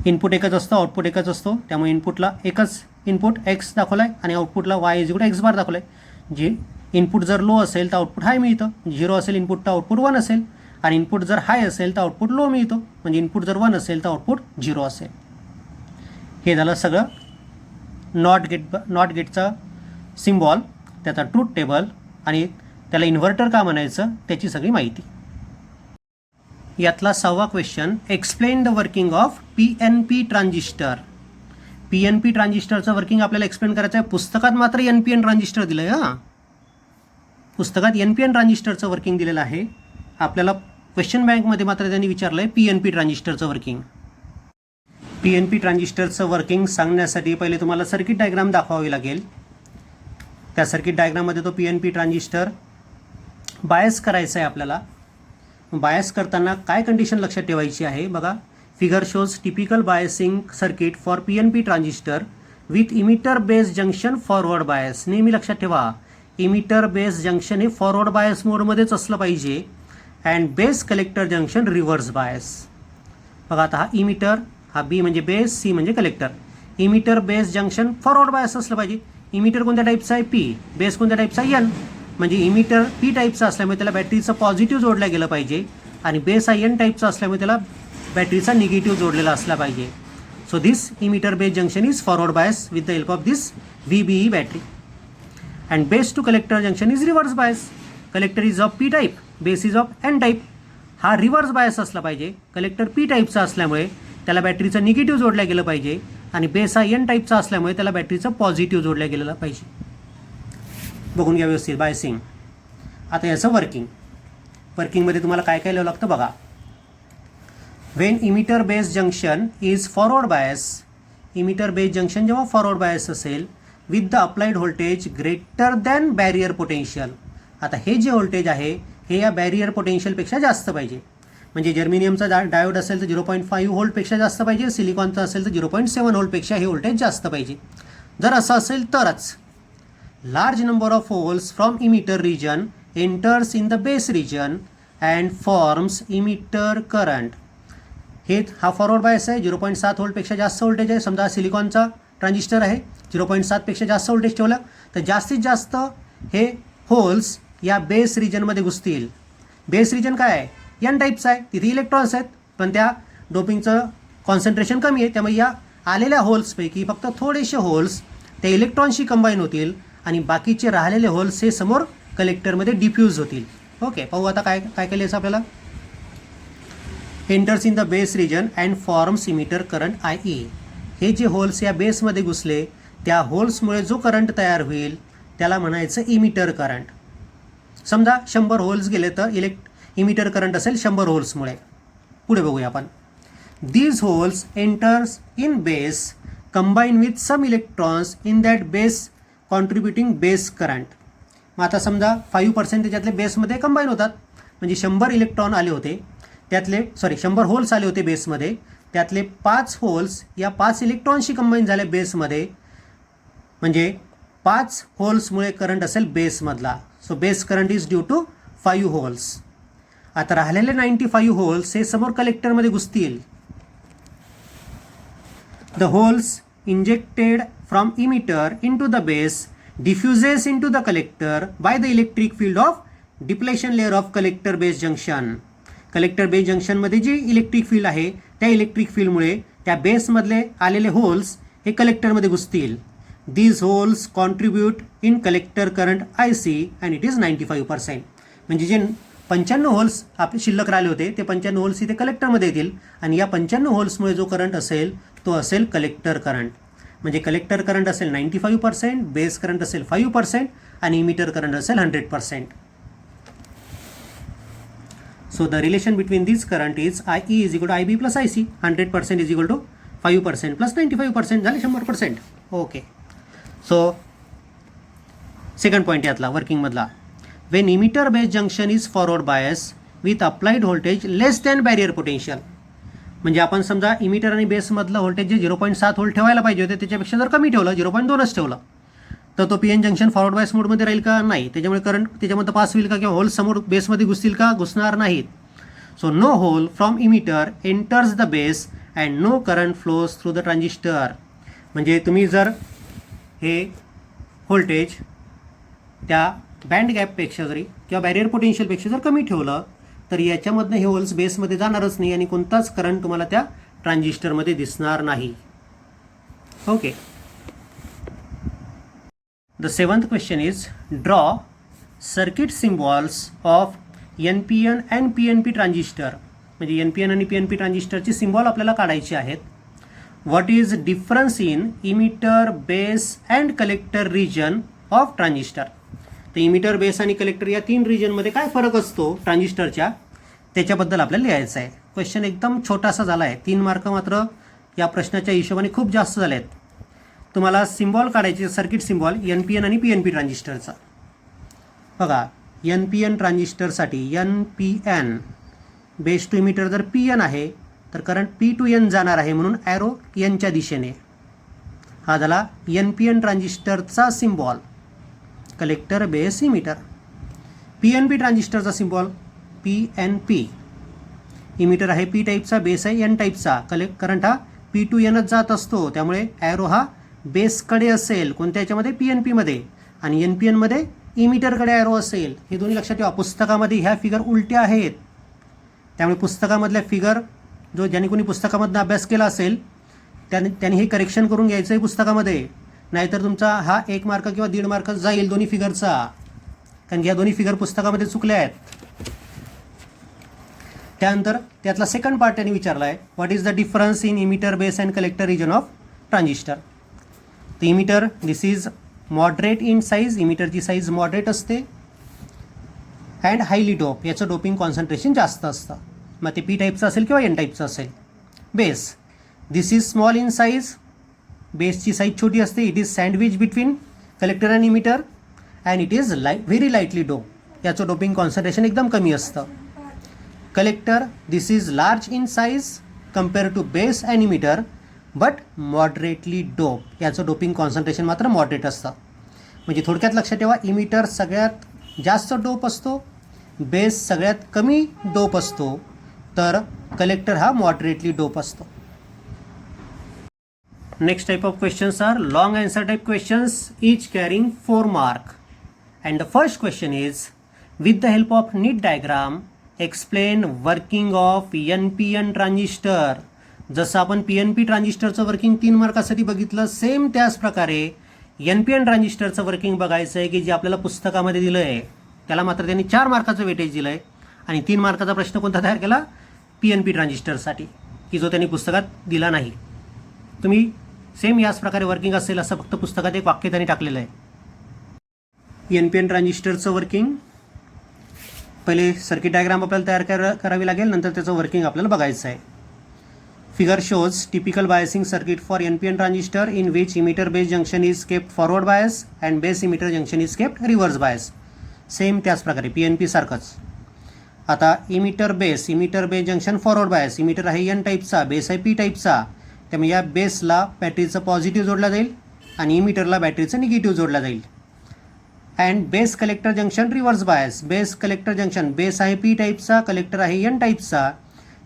इनपुट एकच असतं, आउटपुट एकच असतो, त्यामुळे इनपुटला एकच इनपुट एक्स दाखवलं आहे आणि आउटपुटला Y is equal to X bar दाखवलं आहे. जे इनपुट जर लो असेल तर आउटपुट हाय मिळतं. 0 असेल इनपुट तर आउटपुट 1 असेल. आणि इनपुट जर हाय असेल तर आउटपुट लो मिळतो. म्हणजे इनपुट जर 1 असेल तर आउटपुट 0 असेल. हे झालं सगळं नॉट गेटचा सिम्बॉल, त्याचा ट्रूथ टेबल आणि त्याला इन्व्हर्टर का म्हणायचं त्याची सगळी माहिती. यातला 6वा question, explain the working of PNP transistor. PNP ट्रान्झिस्टरचं वर्किंग आपल्याला एक्सप्लेन करायचं आहे. पुस्तकात मात्र NPN ट्रान्झिस्टर दिलं आहे. हां, पुस्तकात NPN ट्रान्झिस्टरचं वर्किंग दिलेलं आहे. आपल्याला क्वेश्चन बँकमध्ये मात्र त्यांनी विचारलं आहे PNP ट्रान्झिस्टरचं वर्किंग. PNP ट्रान्झिस्टरचं वर्किंग सांगण्यासाठी पहिले तुम्हाला सर्किट डायग्राम दाखवावी लागेल. त्या सर्किट डायग्राममध्ये तो PNP ट्रान्झिस्टर बायस करायचा आहे आपल्याला. बायस करताना काय कंडिशन लक्षात ठेवायची आहे बघा. Figure shows typical biasing circuit for PNP transistor with emitter base junction forward bias. नेहमी लक्षात ठेवा इमिटर बेस जंक्शन हे फॉरवर्ड बायस मोडमध्येच असलं पाहिजे and base collector junction reverse bias. बघा आता हा इमिटर, हा बी म्हणजे बेस, सी म्हणजे collector. Emitter base junction forward bias असलं पाहिजे. इमिटर कोणत्या टाईपचा आहे? पी. बेस कोणत्या टाईपचा? एन. म्हणजे इमिटर पी टाईपचा असल्यामुळे त्याला बॅटरीचं पॉझिटिव्ह जोडलं गेलं पाहिजे आणि बेस हा एन टाईपचा असल्यामुळे त्याला बॅटरीचा निगेटिव्ह जोडलेला असला पाहिजे. So this emitter base junction is forward bias with the help of this VBE battery. And base to collector junction is reverse bias. Collector is of P type, base is of N type. हा reverse bias असला पाहिजे. Collector P टाईपचा असल्यामुळे त्याला बॅटरीचं negative जोडलं गेलं पाहिजे आणि बेस हा एन टाईपचा असल्यामुळे त्याला बॅटरीचं पॉझिटिव्ह जोडलं गेलेलं पाहिजे. बघून घ्या व्यवस्थित बायसिंग. आता याचं वर्किंगमध्ये तुम्हाला काय काय लिहावं लागतं बघा. Wien emitter base junction is forward bias, emitter base junction जेव्हा फॉरवर्ड बायस असेल with the applied voltage greater than barrier potential. आता हे जे व्होल्टेज आहे हे या बॅरियर पोटेन्शियलपेक्षा जास्त पाहिजे. म्हणजे जर्मेनियमचा डायोड असेल तर 0.5 व्होल्टपेक्षा जास्त पाहिजे, सिलिकॉनचा असेल तर 0.7 व्होल्टपेक्षा हे व्होल्टेज जास्त पाहिजे. जर असं असेल तरच large number of holes from emitter region enters in the base region and forms emitter current. हा फॉरवर्ड बायस आहे. 0.7 व्होल्टपेक्षा जास्त व्होल्टेज आहे. समजा सिलिकॉनचा ट्रान्झिस्टर आहे, 0.7 पेक्षा जास्त व्होल्टेज ठेवलं तर जास्तीत जास्त हे होल्स या बेस रिजनमध्ये घुसतील. बेस रिजन काय आहे? एन टाईपचा आहे. तिथे इलेक्ट्रॉन्स आहेत पण त्या डोपिंगचं कॉन्सन्ट्रेशन कमी आहे. त्यामुळे या आलेल्या होल्सपैकी फक्त थोडेसे होल्स त्या इलेक्ट्रॉनशी कंबाईन होतील आणि बाकीचे राहिलेले होल्स हे समोर कलेक्टरमध्ये डिफ्यूज होतील. ओके, पाहू आता काय काय केलं आपल्याला. Enters in the base region and forms emitter current IE. हे जे होल्स या बेसमध्ये घुसले त्या होल्समुळे जो करंट तयार होईल त्याला म्हणायचं इमिटर करंट. समजा 100 होल्स गेले तर इमिटर करंट असेल 100 होल्समुळे. पुढे बघूया आपण. These holes enters in base combine with some electrons in that base contributing base current. मग आता समजा 5% त्याच्यातले बेसमध्ये कंबाईन होतात. म्हणजे 100 इलेक्ट्रॉन आले होते त्यातले 100 होल्स आले होते बेसमध्ये, त्यातले 5 होल्स या 5 इलेक्ट्रॉनशी कंबाईन झाले बेसमध्ये. म्हणजे 5 होल्समुळे करंट असेल बेसमधला. So base current is due to 5 holes. आता राहिलेले 95 होल्स हे समोर कलेक्टरमध्ये घुसतील. The holes injected from emitter into the base diffuses into the collector by the electric field of depletion layer of collector base junction. Collector base जंक्शनमध्ये जी electric field आहे त्या इलेक्ट्रिक फील्डमुळे त्या बेसमधले आलेले होल्स हे कलेक्टरमध्ये घुसतील. These holes contribute in collector current IC and it is 95%. म्हणजे जे 95 होल्स आपले शिल्लक राहिले होते ते 95 होल्स इथे कलेक्टरमध्ये येतील आणि या 95 होल्समुळे जो करंट असेल तो असेल कलेक्टर करंट. म्हणजे कलेक्टर करंट असेल 95%, बेस करंट असेल 5% आणि इमिटर करंट असेल 100%. So the relation between these current is IE is equal to IB plus IC. 100% is equal to 5% plus 95% झाले 100%. ओके. सो सेकंड पॉईंट यातला वर्किंगमधला. When emitter base junction is forward bias with applied voltage less than barrier potential. म्हणजे आपण समजा emitter आणि बेसमधलं voltage जे 0.7 volt ठेवायला पाहिजे होते त्याच्यापेक्षा जर कमी ठेवलं 0.2च ठेवलं तर तो PN जंक्शन फॉरवर्ड बायस मोडमध्ये राहील का? नाही. त्याच्यामुळे करंट त्याच्यामध्ये पास होईल का किंवा होल्स समोर बेसमध्ये घुसतील का? घुसणार नाहीत. So no hole from emitter enters the base and no current flows through the transistor. म्हणजे तुम्ही जर हे व्होल्टेज त्या बँड गॅपपेक्षा जरी किंवा बॅरियर पोटेन्शियलपेक्षा जर कमी ठेवलं तर याच्यामधनं हे होल्स बेसमध्ये जाणारच नाही आणि कोणताच करंट तुम्हाला त्या ट्रान्झिस्टरमध्ये दिसणार नाही. Okay. The seventh question is draw circuit symbols of NPN and PNP transistor. म्हणजे NPN आणि PNP ट्रान्झिस्टरची सिम्बॉल आपल्याला काढायची आहेत. What is difference in emitter, base and collector region of transistor? तर इमिटर, बेस आणि कलेक्टर या 3 रिजनमध्ये काय फरक असतो ट्रान्झिस्टरच्या त्याच्याबद्दल आपल्याला लिहायचं आहे. क्वेश्चन एकदम छोटासा झाला आहे. 3 मार्क मात्र या प्रश्नाच्या हिशोबाने खूप जास्त झाले आहेत. तुम्हाला सिम्बॉल काढायचे सर्किट सिम्बॉल NPN आणि PNP ट्रान्झिस्टरचा. बघा NPN ट्रान्झिस्टरसाठी NPN बेस टू इमिटर जर पी एन आहे तर करंट पी टू एन जाणार आहे, म्हणून ॲरो एनच्या दिशेने. हा झाला एन पी एन ट्रान्झिस्टरचा symbol, collector base emitter. P N P ट्रान्झिस्टरचा symbol P N P. Emitter आहे पी टाईपचा, बेस आहे एन टाईपचा. करंट हा पी टू एनच जात असतो, त्यामुळे ॲरो हा बेसकडे असेल. कोणत्या याच्यामध्ये? पी एन पीमध्ये. आणि एन पी एनमध्ये इमिटरकडे ॲरो असेल. हे दोन्ही लक्षात ठेवा. पुस्तकामध्ये ह्या फिगर उलट्या आहेत, त्यामुळे पुस्तकामधल्या फिगर ज्यांनी कोणी पुस्तकामधनं अभ्यास केला असेल त्यांनी हे करेक्शन करून घ्यायचं आहे पुस्तकामध्ये, नाहीतर तुमचा हा 1 मार्क किंवा 1.5 मार्क जाईल दोन्ही फिगरचा, कारण की ह्या दोन्ही फिगर पुस्तकामध्ये चुकल्या आहेत. त्यानंतर त्यातला सेकंड पार्ट त्यांनी विचारला आहे, what is the difference in emitter base and collector region of transistor. तर emitter this is moderate in size, इमिटरची साईज मॉडरेट असते. अँड हायली डोप, याचं डोपिंग कॉन्सन्ट्रेशन जास्त असतं, मग ते पी टाईपचं असेल किंवा एन टाईपचं असेल. Base this is small in size, बेसची साईज छोटी असते. It is sandwich between collector and emitter and it is very lightly dope, याचं डोपिंग कॉन्सन्ट्रेशन एकदम कमी असतं. Collector this is large in size compare to base and emitter but moderately dope, याचं doping concentration मात्र moderate असतं. म्हणजे थोडक्यात लक्षात ठेवा, इमिटर सगळ्यात जास्त डोप असतो, बेस सगळ्यात कमी डोप असतो, तर कलेक्टर हा मॉडरेटली डोप असतो. Next type of questions are long answer type questions, each carrying 4 mark. And the first question is, with the help of neat diagram, explain working of NPN transistor. जसं आपण PNP ट्रान्झिस्टरचं working 3 मार्कासाठी बघितलं, same त्याच प्रकारे NPN ट्रान्झिस्टरचं working बघायचं आहे, की जे आपल्याला पुस्तकामध्ये दिलं आहे. त्याला मात्र त्यांनी 4 मार्काचं वेटेज दिलं आहे आणि 3 मार्काचा प्रश्न कोणता तयार केला? PNP ट्रान्झिस्टरसाठी, की जो त्यांनी पुस्तकात दिला नाही. तुम्ही सेम याच प्रकारे वर्किंग असेल असं फक्त पुस्तकात एक वाक्य त्यांनी टाकलेलं आहे. NPN ट्रान्झिस्टरचं वर्किंग, पहिले सर्किट डायग्राम आपल्याला तयार करावी लागेल, नंतर त्याचं वर्किंग आपल्याला बघायचं आहे. Figure shows typical biasing circuit for NPN transistor in which emitter base junction is kept forward bias and base emitter junction is kept reverse bias. Same त्याच प्रकारे PNP सारखंच. आता emitter base junction forward bias, emitter आहे N टाईपचा, base आहे P टाईपचा, त्यामुळे या बेसला बॅटरीचं पॉझिटिव्ह जोडला जाईल आणि इमिटरला बॅटरीचं निगेटिव्ह जोडला जाईल. And base collector junction reverse bias, base collector junction, base आहे पी टाईपचा, कलेक्टर आहे एन टाईपचा,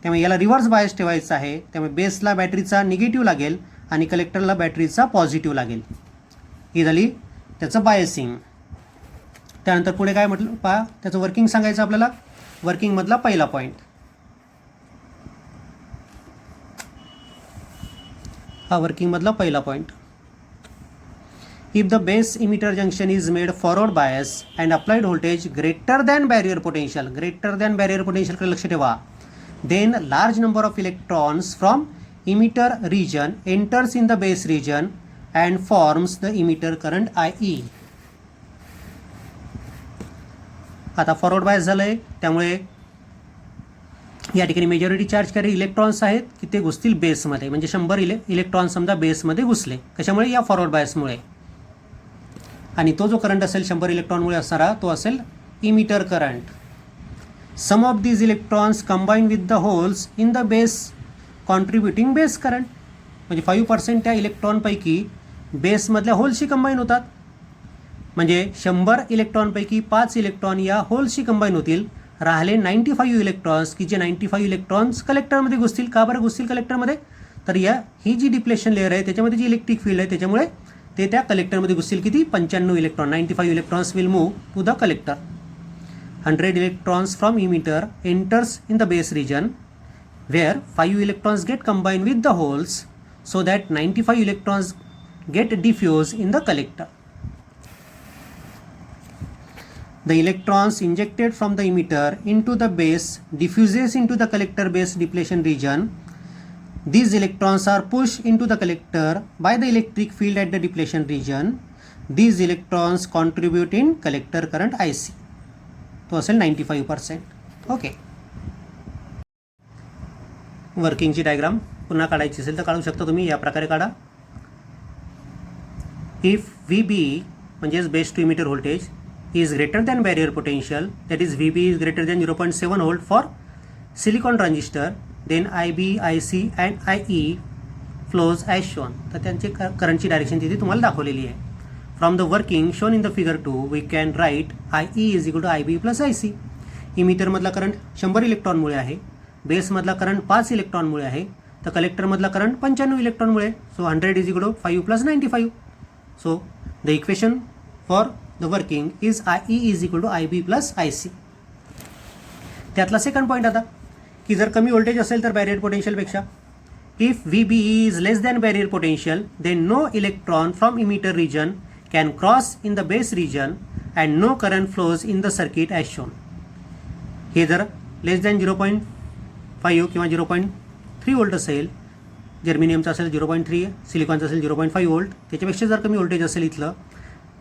त्यामुळे याला रिव्हर्स बायस ठेवायचं आहे. त्यामुळे बेसला बॅटरीचा निगेटिव्ह लागेल आणि कलेक्टरला बॅटरीचा पॉझिटिव्ह लागेल. ही झाली त्याचं बायसिंग. त्यानंतर पुढे काय म्हटलं पहा, त्याचं वर्किंग सांगायचं आपल्याला. वर्किंगमधला पहिला पॉईंट, हा वर्किंगमधला पहिला point. If the base emitter junction is made forward bias and applied voltage greater than barrier potential, greater than barrier पोटेन्शियलकडे लक्ष ठेवा, then large number of electrons from emitter region enters in the base region and forms the emitter current IE. आता forward bias झालंय, त्यामुळे या ठिकाणी majority charge carry electrons आहेत की ते घुसतील बेसमध्ये, म्हणजे 100 इलेक्ट्रॉन समजा बेसमध्ये घुसले. कशामुळे? या फॉरवर्ड बायसमुळे. आणि तो जो करंट असेल 100 इलेक्ट्रॉनमुळे असणारा, तो असेल emitter current. Some of these electrons combine with the holes in the base contributing base current. म्हणजे 5% त्या इलेक्ट्रॉनपैकी बेसमधल्या होलशी कंबाईन होतात. म्हणजे 100 इलेक्ट्रॉनपैकी 5 इलेक्ट्रॉन या होलशी कंबाईन होतील. राहिले 95 इलेक्ट्रॉन्स, की जे 95 इलेक्ट्रॉन्स कलेक्टरमध्ये घुसतील. का बरं घुसतील कलेक्टरमध्ये? तर ही जी डिप्लेशन लेअर आहे त्याच्यामध्ये जी इलेक्ट्रिक फील्ड आहे त्याच्यामुळे ते त्या कलेक्टरमध्ये घुसतील. किती? 95 electron. 95 electrons will move to the collector. 100 electrons from emitter enters in the base region where 5 electrons get combined with the holes so that 95 electrons get diffused in the collector. The electrons injected from the emitter into the base diffuses into the collector base depletion region. These electrons are pushed into the collector by the electric field at the depletion region. These electrons contribute in collector current IC. तो असेल 95%. Okay. वर्किंगची diagram पुन्हा काढायची असेल तर काढू शकता तुम्ही, या प्रकारे काढा. इफ VB म्हणजेच base to emitter voltage is greater than barrier potential, that is VB is greater than 0.7 volt for silicon transistor then IB, IC and IE flows as shown. तर त्यांचे करंटची डायरेक्शन तिथे तुम्हाला दाखवलेली आहे. From the working shown in the figure 2 we can write IE is equal to IB plus IC. इमिटरमधला current 100 इलेक्ट्रॉनमुळे आहे, बेसमधला करंट 5 इलेक्ट्रॉनमुळे आहे, तर कलेक्टरमधला करंट 95 इलेक्ट्रॉनमुळे. So 100 is equal to 5 plus 95. So the equation for the working is IE is equal to IB plus IC. त्यातला second point आता की जर कमी व्होल्टेज असेल तर बॅरियर पोटेन्शियलपेक्षा, if VBE is less than barrier potential then no electron from emitter region can cross in the base region and no current flows in the circuit as shown. हे जर लेस than 0.5 किंवा 0.3 volt असेल, जर्मिनियमचं असेल 0.3, सिलिकॉनचं असेल 0.5 volt, त्याच्यापेक्षा जर कमी voltage असेल इथलं,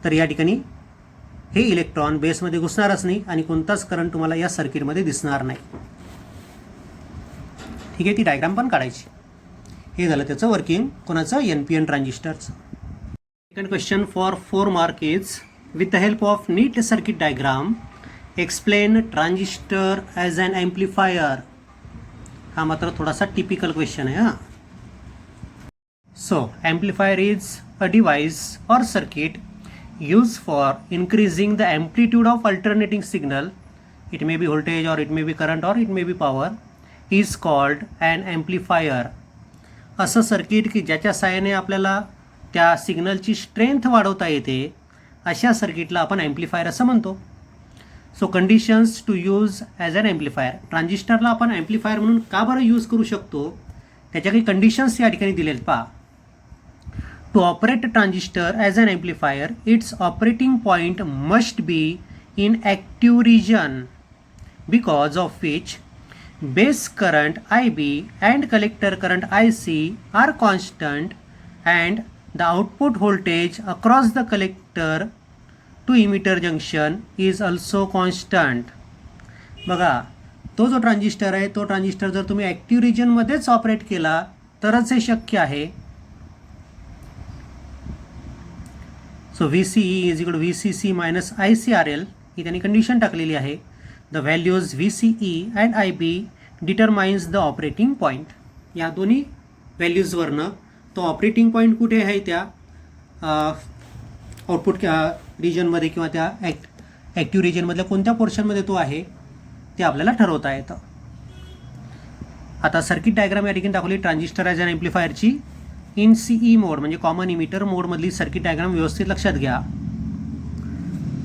तर या ठिकाणी हे इलेक्ट्रॉन बेसमध्ये घुसणारच नाही आणि कोणताच करंट तुम्हाला या सर्किटमध्ये दिसणार नाही. ठीक आहे, ती डायग्राम पण काढायची. हे झालं त्याचं वर्किंग कोणाचं, NPN ट्रान्झिस्टरचं. Second question for 4 mark is with the help of neat circuit diagram explain transistor as an amplifier. हा मात्र थोडासा टिपिकल क्वेश्चन आहे. हां, so amplifier is a device or circuit used for increasing the amplitude of alternating signal, it may be voltage or it may be current or it may be power, is called an amplifier. असं circuit की ज्याच्या साहाय्याने आपल्याला त्या सिग्नलची strength वाढवता येते, अशा सर्किटला आपण ॲम्प्लिफायर असं म्हणतो. So conditions to use as an amplifier. ट्रान्झिस्टरला आपण ॲम्प्लिफायर म्हणून का बरं यूज करू शकतो, त्याच्या काही कंडिशन्स या ठिकाणी दिलेत पहा. To operate a transistor as an amplifier, its operating point must be in active region, because of which base current IB and collector current IC are constant and the output voltage across the collector to emitter junction is also constant. बघा, तो जो transistor आहे, तो transistor जर तुम्ही active रिजनमध्येच operate केला तरच हे शक्य आहे. So VCE is equal to VCC minus ICRL ही त्यांनी कंडिशन टाकलेली आहे. The values VCE and IB determines the operating point. या दोन्ही व्हॅल्यूजवरनं तो ऑपरेटिंग पॉईंट कुठे आहे त्या आउटपुट रिजनमध्ये किंवा त्या ॲक्टिव्ह रिजनमधल्या कोणत्या पोर्शनमध्ये तो आहे ते आपल्याला ठरवता येतं. आता सर्किट डायग्राम या ठिकाणी दाखवली ट्रान्झिस्टर ॲज अन ॲम्प्लिफायरची इन CE मोड म्हणजे कॉमन इमिटर मोडमधली सर्किट डायग्राम व्यवस्थित लक्षात घ्या.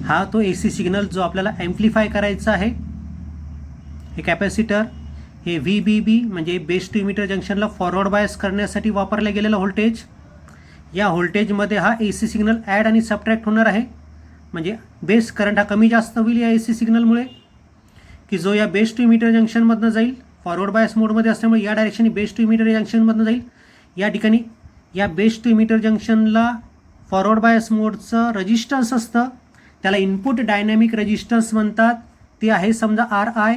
हा तो AC सिग्नल जो आपल्याला ॲम्प्लिफाय करायचा आहे, हे कॅपॅसिटर, हे VBB म्हणजे बेस टू इमिटर जंक्शनला फॉरवर्ड बायस करण्यासाठी वापरल्या गेलेला व्होल्टेज. या व्होल्टेजमध्ये हा AC सिग्नल ॲड आणि सबट्रॅक्ट होणार आहे, म्हणजे बेस करंट हा कमी जास्त होईल या AC सिग्नलमुळे, की जो या बेस टू इमिटर जंक्शनमधनं जाईल. फॉरवर्ड बायस मोडमध्ये असल्यामुळे या डायरेक्शनने बेस टू इमिटर जंक्शनमधनं जाईल. या ठिकाणी या बेस टू इमिटर जंक्शनला फॉरवर्ड बायस मोडचं रजिस्टन्स असतं, त्याला इनपुट डायनॅमिक रेजिस्टन्स म्हणतात. ते आहे समजा RI.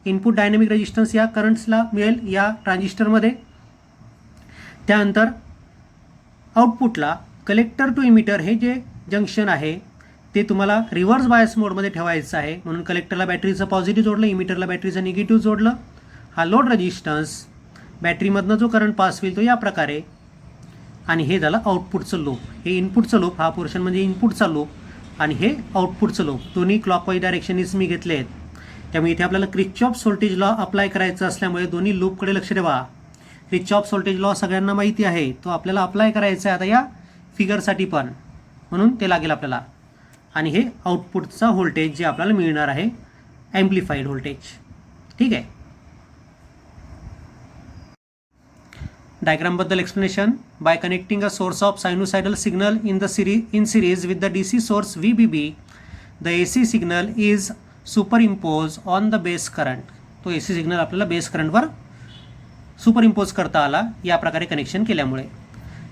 इनपुट डायनॅमिक रेजिस्टन्स या करंट्सला मिळेल या ट्रान्झिस्टरमध्ये. त्यानंतर आउटपुटला कलेक्टर टू इमिटर हे जे जंक्शन आहे ते तुम्हाला रिव्हर्स बायस मोडमध्ये ठेवायचं आहे, म्हणून कलेक्टरला बॅटरीचं पॉझिटिव्ह जोडलं, इमिटरला बॅटरीचं निगेटिव्ह जोडलं. हा लोड रेजिस्टन्स, बॅटरीमधनं जो करंट पास होईल तो या प्रकारे, आणि हे झालं आउटपुटचं लूप. हे इनपुटचं लूप, हा पोर्शन म्हणजे इनपुटचा लूप आणि हे आउटपुटचं लूप. दोन्ही क्लॉकवाईज डायरेक्शनीच मी घेतले आहेत. त्यामुळे इथे आपल्याला क्रिचॉफ्स व्होल्टेज लॉ अप्लाय करायचं असल्यामुळे दोन्ही लूपकडे लक्ष ठेवा. क्रिचॉफ्स व्होल्टेज लॉ सगळ्यांना माहिती आहे, तो आपल्याला अप्लाय करायचा आहे आता या फिगरसाठी पण, म्हणून ते लागेल आपल्याला. आणि हे आउटपुटचा व्होल्टेज जे आपल्याला मिळणार आहे ॲम्प्लिफाईड व्होल्टेज. ठीक आहे. डायग्रामबद्दल explanation. By connecting a source of sinusoidal signal in series with the DC source VBB, the AC signal is superimpose on the base current. तो AC सिग्नल आपल्याला बेस करंटवर सुपरइम्पोज करता आला या प्रकारे कनेक्शन केल्यामुळे.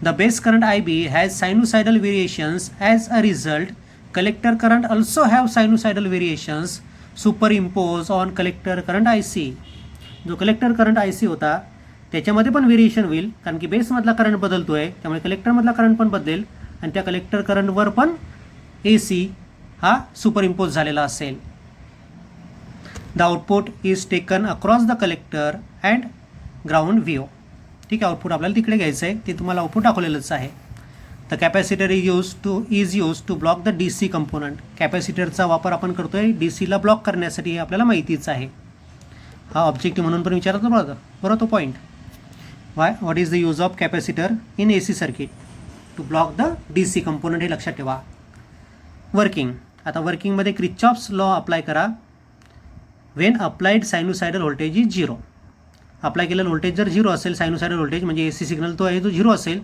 The base current IB has sinusoidal variations. As a result collector current also have sinusoidal variations superimpose on collector current IC. जो collector current IC होता त्याच्यामध्ये पण व्हेरिएशन होईल, कारण की बेसमधला करंट बदलतो आहे, त्यामुळे कलेक्टरमधला करंट पण बदलेल आणि त्या कलेक्टर करंटवर पण AC हा सुपरइम्पोज झालेला असेल. The output is taken across the collector and ground V O. ठीक आहे, आउटपुट आपल्याला तिकडे घ्यायचं आहे, ते तुम्हाला आउटपुट दाखवलेलंच आहे. The capacitor is use to block the DC component. कॅपॅसिटरचा वापर आपण करतो आहे DCला ब्लॉक करण्यासाठी, हे आपल्याला माहितीच आहे. हा ऑब्जेक्टिव्ह म्हणून पण विचारतो बरोबर तो point. What is the use of capacitor in AC circuit? To block the DC component, हे लक्षात ठेवा. वर्किंग, आता वर्किंगमध्ये क्रिचॉफ्स लॉ अप्लाय करा. When applied sinusoidal voltage is 0. Apply केलेलं व्होल्टेज जर 0 असेल, सायनुसायडल व्होल्टेज म्हणजे AC सिग्नल तो आहे, तो 0 असेल,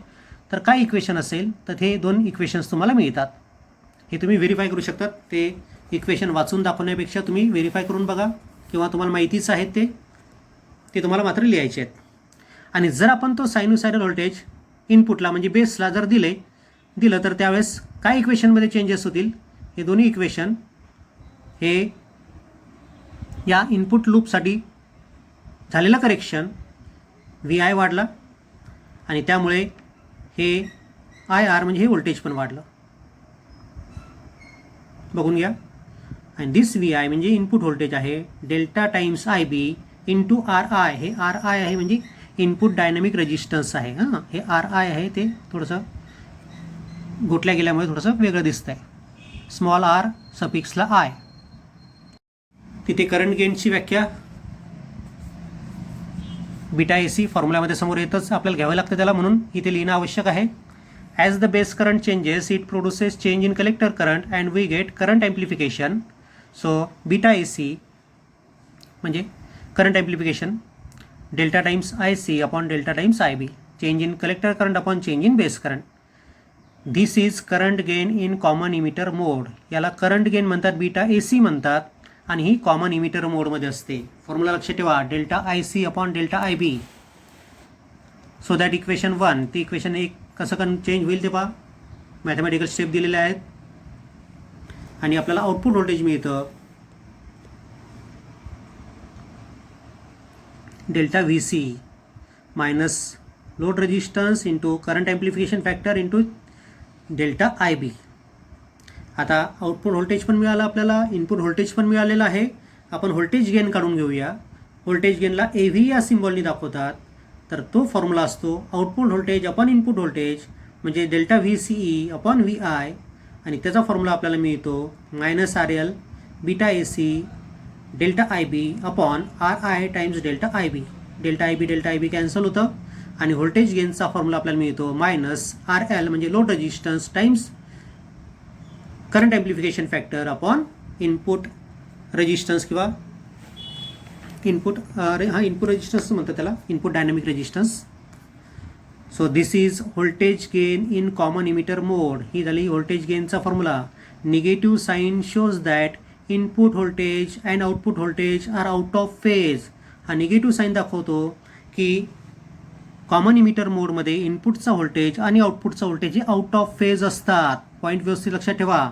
तर काय इक्वेशन असेल, तर हे 2 इक्वेशन्स तुम्हाला मिळतात. हे तुम्ही व्हेरीफाय करू शकतात. ते इक्वेशन वाचून दाखवण्यापेक्षा तुम्ही व्हेरीफाय करून बघा, किंवा तुम्हाला माहितीच आहेत ते तुम्हाला मात्र लिहायचे आहेत. आणि जर आपण तो सायनुसायडल व्होल्टेज इनपुटला म्हणजे बेसला जर दिलं तर त्यावेळेस काय इक्वेशनमध्ये चेंजेस होतील? हे दोन्ही इक्वेशन हे या इनपुट लूपसाठी झालेलं करेक्शन, VI वाढला आणि त्यामुळे हे IR म्हणजे हे व्होल्टेज पण वाढलं. बघून घ्या. आणि दिस VI म्हणजे इनपुट व्होल्टेज आहे, delta times IB into RI. हे RI आहे म्हणजे इनपुट डायनॅमिक रेजिस्टन्स आहे. हां, हे RI आहे, ते थोडंसं गोटल्या गेल्यामुळे थोडंसं वेगळं दिसतं आहे. Small r सफिक्सला I. तिथे करंट गेनची व्याख्या बीटा AC फॉर्म्युल्यामध्ये समोर येतच, आपल्याला घ्यावं लागतं त्याला, म्हणून इथे लिहिणं आवश्यक आहे. As the base current changes it produces change in collector current and we get current amplification. So beta AC म्हणजे current amplification, delta times IC upon delta times IB, change in collector current upon change in base current. This is current gain in common emitter mode. याला current gain म्हणतात, beta AC म्हणतात, आणि ही common emitter मोडमध्ये असते. Formula लक्षात ठेवा, delta IC upon delta IB. So that equation 1, ते equation 1 कसं चेंज होईल ते पहा. मॅथमॅटिकल स्टेप दिलेले आहेत आणि आपल्याला आउटपुट व्होल्टेज मिळतं delta VC minus load resistance into current amplification factor into delta IB. आता आउटपुट व्होल्टेज पण मिळालं आपल्याला, इनपुट व्होल्टेज पण मिळालेलं आहे. आपण व्होल्टेज गेन काढून घेऊया. व्होल्टेज गेनला AV या सिम्बॉलनी दाखवतात. तर तो फॉर्म्युला असतो output voltage upon input voltage म्हणजे डेल्टा VCE अपॉन VI, आणि त्याचा फॉर्म्युला आपल्याला मिळतो minus RL beta AC delta IB upon RI times delta IB. Delta IB cancel होतं आणि व्होल्टेज गेनचा फॉर्म्युला आपल्याला मिळतो मायनस RL म्हणजे load resistance times current amplification factor upon input resistance किंवा इनपुट रेजिस्टन्स म्हणतात त्याला, input dynamic resistance. So this is voltage gain in common emitter mode. ही झाली व्होल्टेज गेनचा formula. Negative sign shows that input voltage and output voltage are out of phase. हा negative sign दाखवतो की common emitter मोडमध्ये इनपुटचा voltage आणि आउटपुटचा voltage हे आउट ऑफ फेज असतात. पॉईंट व्यवस्थित लक्षात ठेवा.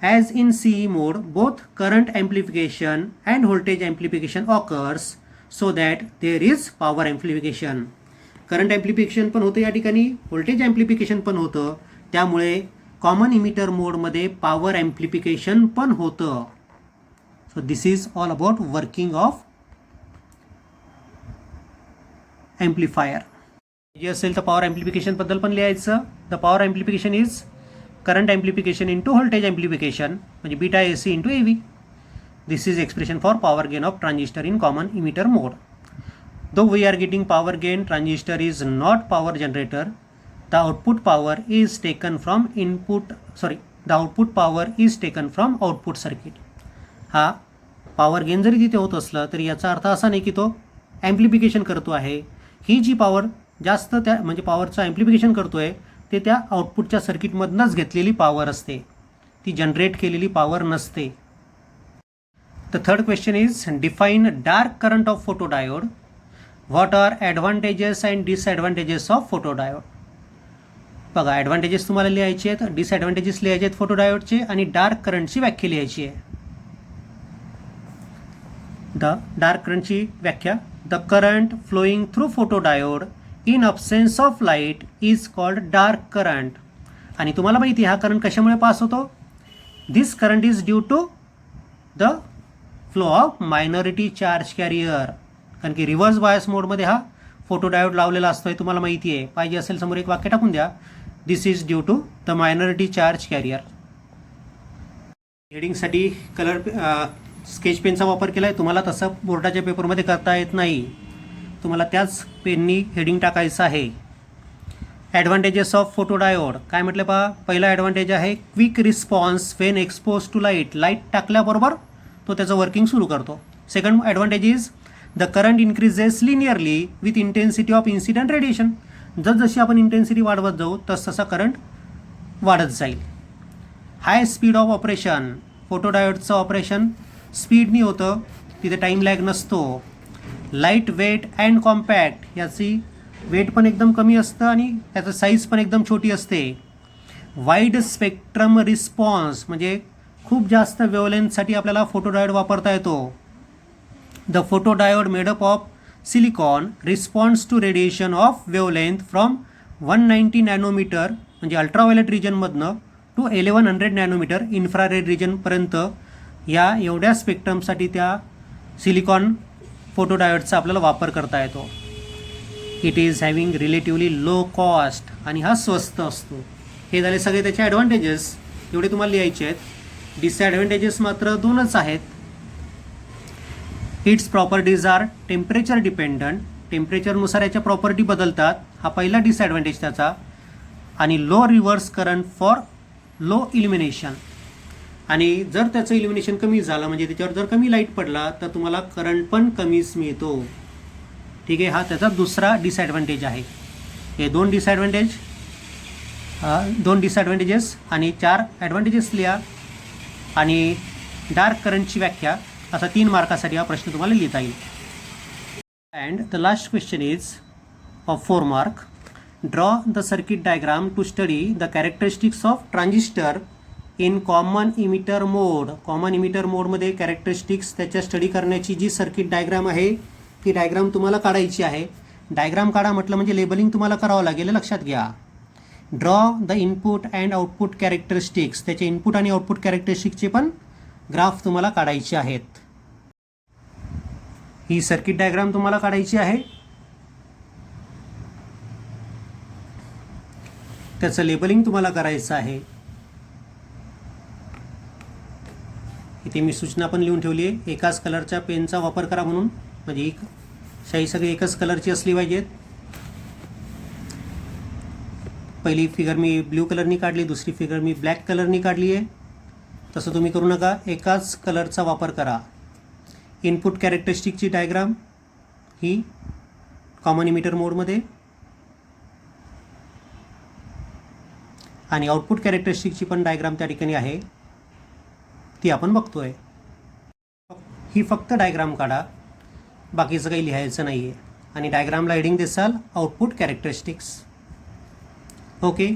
As in CE mode both current amplification and voltage amplification occurs so that there is power amplification. Current amplification पण होतं या ठिकाणी, व्होल्टेज ॲम्प्लिफिकेशन पण होतं, त्यामुळे कॉमन इमिटर मोडमध्ये पॉवर ॲम्प्लिफिकेशन पण होतं. So this is all about working of amplifier. जे असेल तर पॉवर ॲम्प्लिफिकेशनबद्दल पण लिहायचं. The power amplification is current amplification into voltage ॲम्प्लिफिकेशन म्हणजे beta AC into AV. This is expression for power gain of transistor in common emitter mode. Though we are getting power gain, transistor is not power generator. The output power is taken from output power is taken from output circuit. हा power gain जरी तिथे होत असलं तरी याचा अर्थ असा नाही की तो ॲम्प्लिफिकेशन करतो आहे. ही जी पॉवर जास्त त्या म्हणजे पॉवरचं ॲम्प्लिफिकेशन करतो आहे ते त्या आउटपुटच्या सर्किटमधूनच घेतलेली पॉवर असते, ती जनरेट केलेली पॉवर नसते. The third question is define dark current of photodiode. What are advantages and disadvantages of photodiode. बघा, ॲडव्हान्टेजेस तुम्हाला लिहायचे आहेत, डिसॲडव्हान्टेजेस लिहायचे आहेत फोटोडायोडचे, आणि डार्क करंटची व्याख्या लिहायची आहे. द डार्क करंटची व्याख्या, the current flowing through photodiode in absence of light is called dark current. आणि तुम्हाला माहिती आहे हा करंट कशामुळे पास होतो. This current is due to the flow of minority charge carrier, कारण की रिव्हर्स बायस मोडमध्ये हा फोटोडायोड लावलेला असतो हे तुम्हाला माहिती आहे. पाहिजे असेल समोर एक वाक्य टाकून द्या, this is due to the minority charge carrier. हेडिंगसाठी कलर स्केच पेनचा वापर केला आहे. तुम्हाला तसं बोर्डाच्या पेपरमध्ये करता येत नाही, तुम्हाला त्याच पेननी हेडिंग टाकायचं आहे. ॲडव्हान्टेजेस ऑफ फोटोडायोड काय म्हटलं पहा. पहिला ॲडव्हान्टेज आहे quick response when expose to light. Light टाकल्याबरोबर तो त्याचं वर्किंग सुरू करतो. Second advantage is the current increases linearly with intensity of incident radiation. जसजशी आपण इंटेन्सिटी वाढवत जाऊ तसतसा करंट वाढत जाईल. High speed of operation. फोटोडायोडचं ऑपरेशन स्पीडनी होतं, तिथे टाईम लॅग नसतो. Light weight and compact. याची वेट पण एकदम कमी असतं आणि त्याचं साईज पण एकदम छोटी असते. वाईड स्पेक्ट्रम रिस्पॉन्स म्हणजे खूप जास्त वेवलेंथसाठी आपल्याला फोटोडायोड वापरता येतो. The photodiode made up of silicon responds to radiation of wavelength from 190 nanometer म्हणजे अल्ट्राव्हायोलेट रिजनमधनं टू 1100 नॅनोमीटर इन्फ्रारेड रिजनपर्यंत. या एवढ्या स्पेक्ट्रमसाठी त्या सिलिकॉन फोटोडायोडचा आपल्याला वापर करता येतो. It is having relatively low cost आणि हा स्वस्त असतो. हे झाले सगळे त्याचे ॲडव्हान्टेजेस, एवढे तुम्हाला लिहायचे आहेत. डिसॲडव्हान्टेजेस मात्र दोनच आहेत. Its properties are temperature dependent. टेम्परेचरनुसार याच्या प्रॉपर्टी बदलतात, हा पहिला डिसॲडव्हान्टेज त्याचा. आणि low reverse current for low illumination. आणि जर त्याचं इल्युमिनेशन कमी झालं म्हणजे त्याच्यावर जर कमी लाईट पडला तर तुम्हाला करंट पण कमीच मिळतो. ठीक आहे, हा त्याचा दुसरा डिसॲडव्हान्टेज आहे. हे दोन डिसॲडव्हान्टेजेस आणि 4 ॲडव्हान्टेजेस लिहा आणि डार्क करंटची व्याख्या, असा 3 मार्कासाठी हा प्रश्न तुम्हाला लिहिता येईल. And the last question is of 4 mark. Draw the circuit diagram to study the characteristics of transistor in common emitter mode. Common emitter मोडमध्ये कॅरेक्टरिस्टिक्स त्याच्या स्टडी करण्याची जी सर्किट डायग्राम आहे ती डायग्राम तुम्हाला काढायची आहे. डायग्राम काढा म्हटलं म्हणजे लेबलिंग तुम्हाला करावं लागेल, लक्षात घ्या. Draw the input and output characteristics. त्याचे इनपुट आणि आउटपुट कॅरेक्टरिस्टिक्सचे पण ग्राफ तुम्हाला काढायचे आहेत. ही सर्किट डायग्राम तुम्हाला काढायची आहे. त्याचं लेबलिंग तुम्हाला करायचं आहे. इथे मी सूचना पण लिहून ठेवली आहे, एकाच कलरच्या पेनचा वापर करा म्हणून, म्हणजे शाई सगळी एकच कलरची असली पाहिजेत. पहिली फिगर मी ब्ल्यू कलरनी काढली, दुसरी फिगर मी ब्लॅक कलरनी काढली आहे. तसं तुम्ही करू नका, एकाच कलरचा वापर करा. इनपुट कॅरेक्टरिस्टिकची डायग्राम ही कॉमन इमिटर मोडमध्ये आणि आउटपुट कॅरेक्टरिस्टिकची पण डायग्राम त्या ठिकाणी आहे, ती आपण बघतोय. ही फक्त डायग्राम काढा, बाकीचं काही लिहायचं नाही आहे. आणि डायग्रामला हेडिंग देसाल आउटपुट कॅरेक्टरिस्टिक्स. ओके.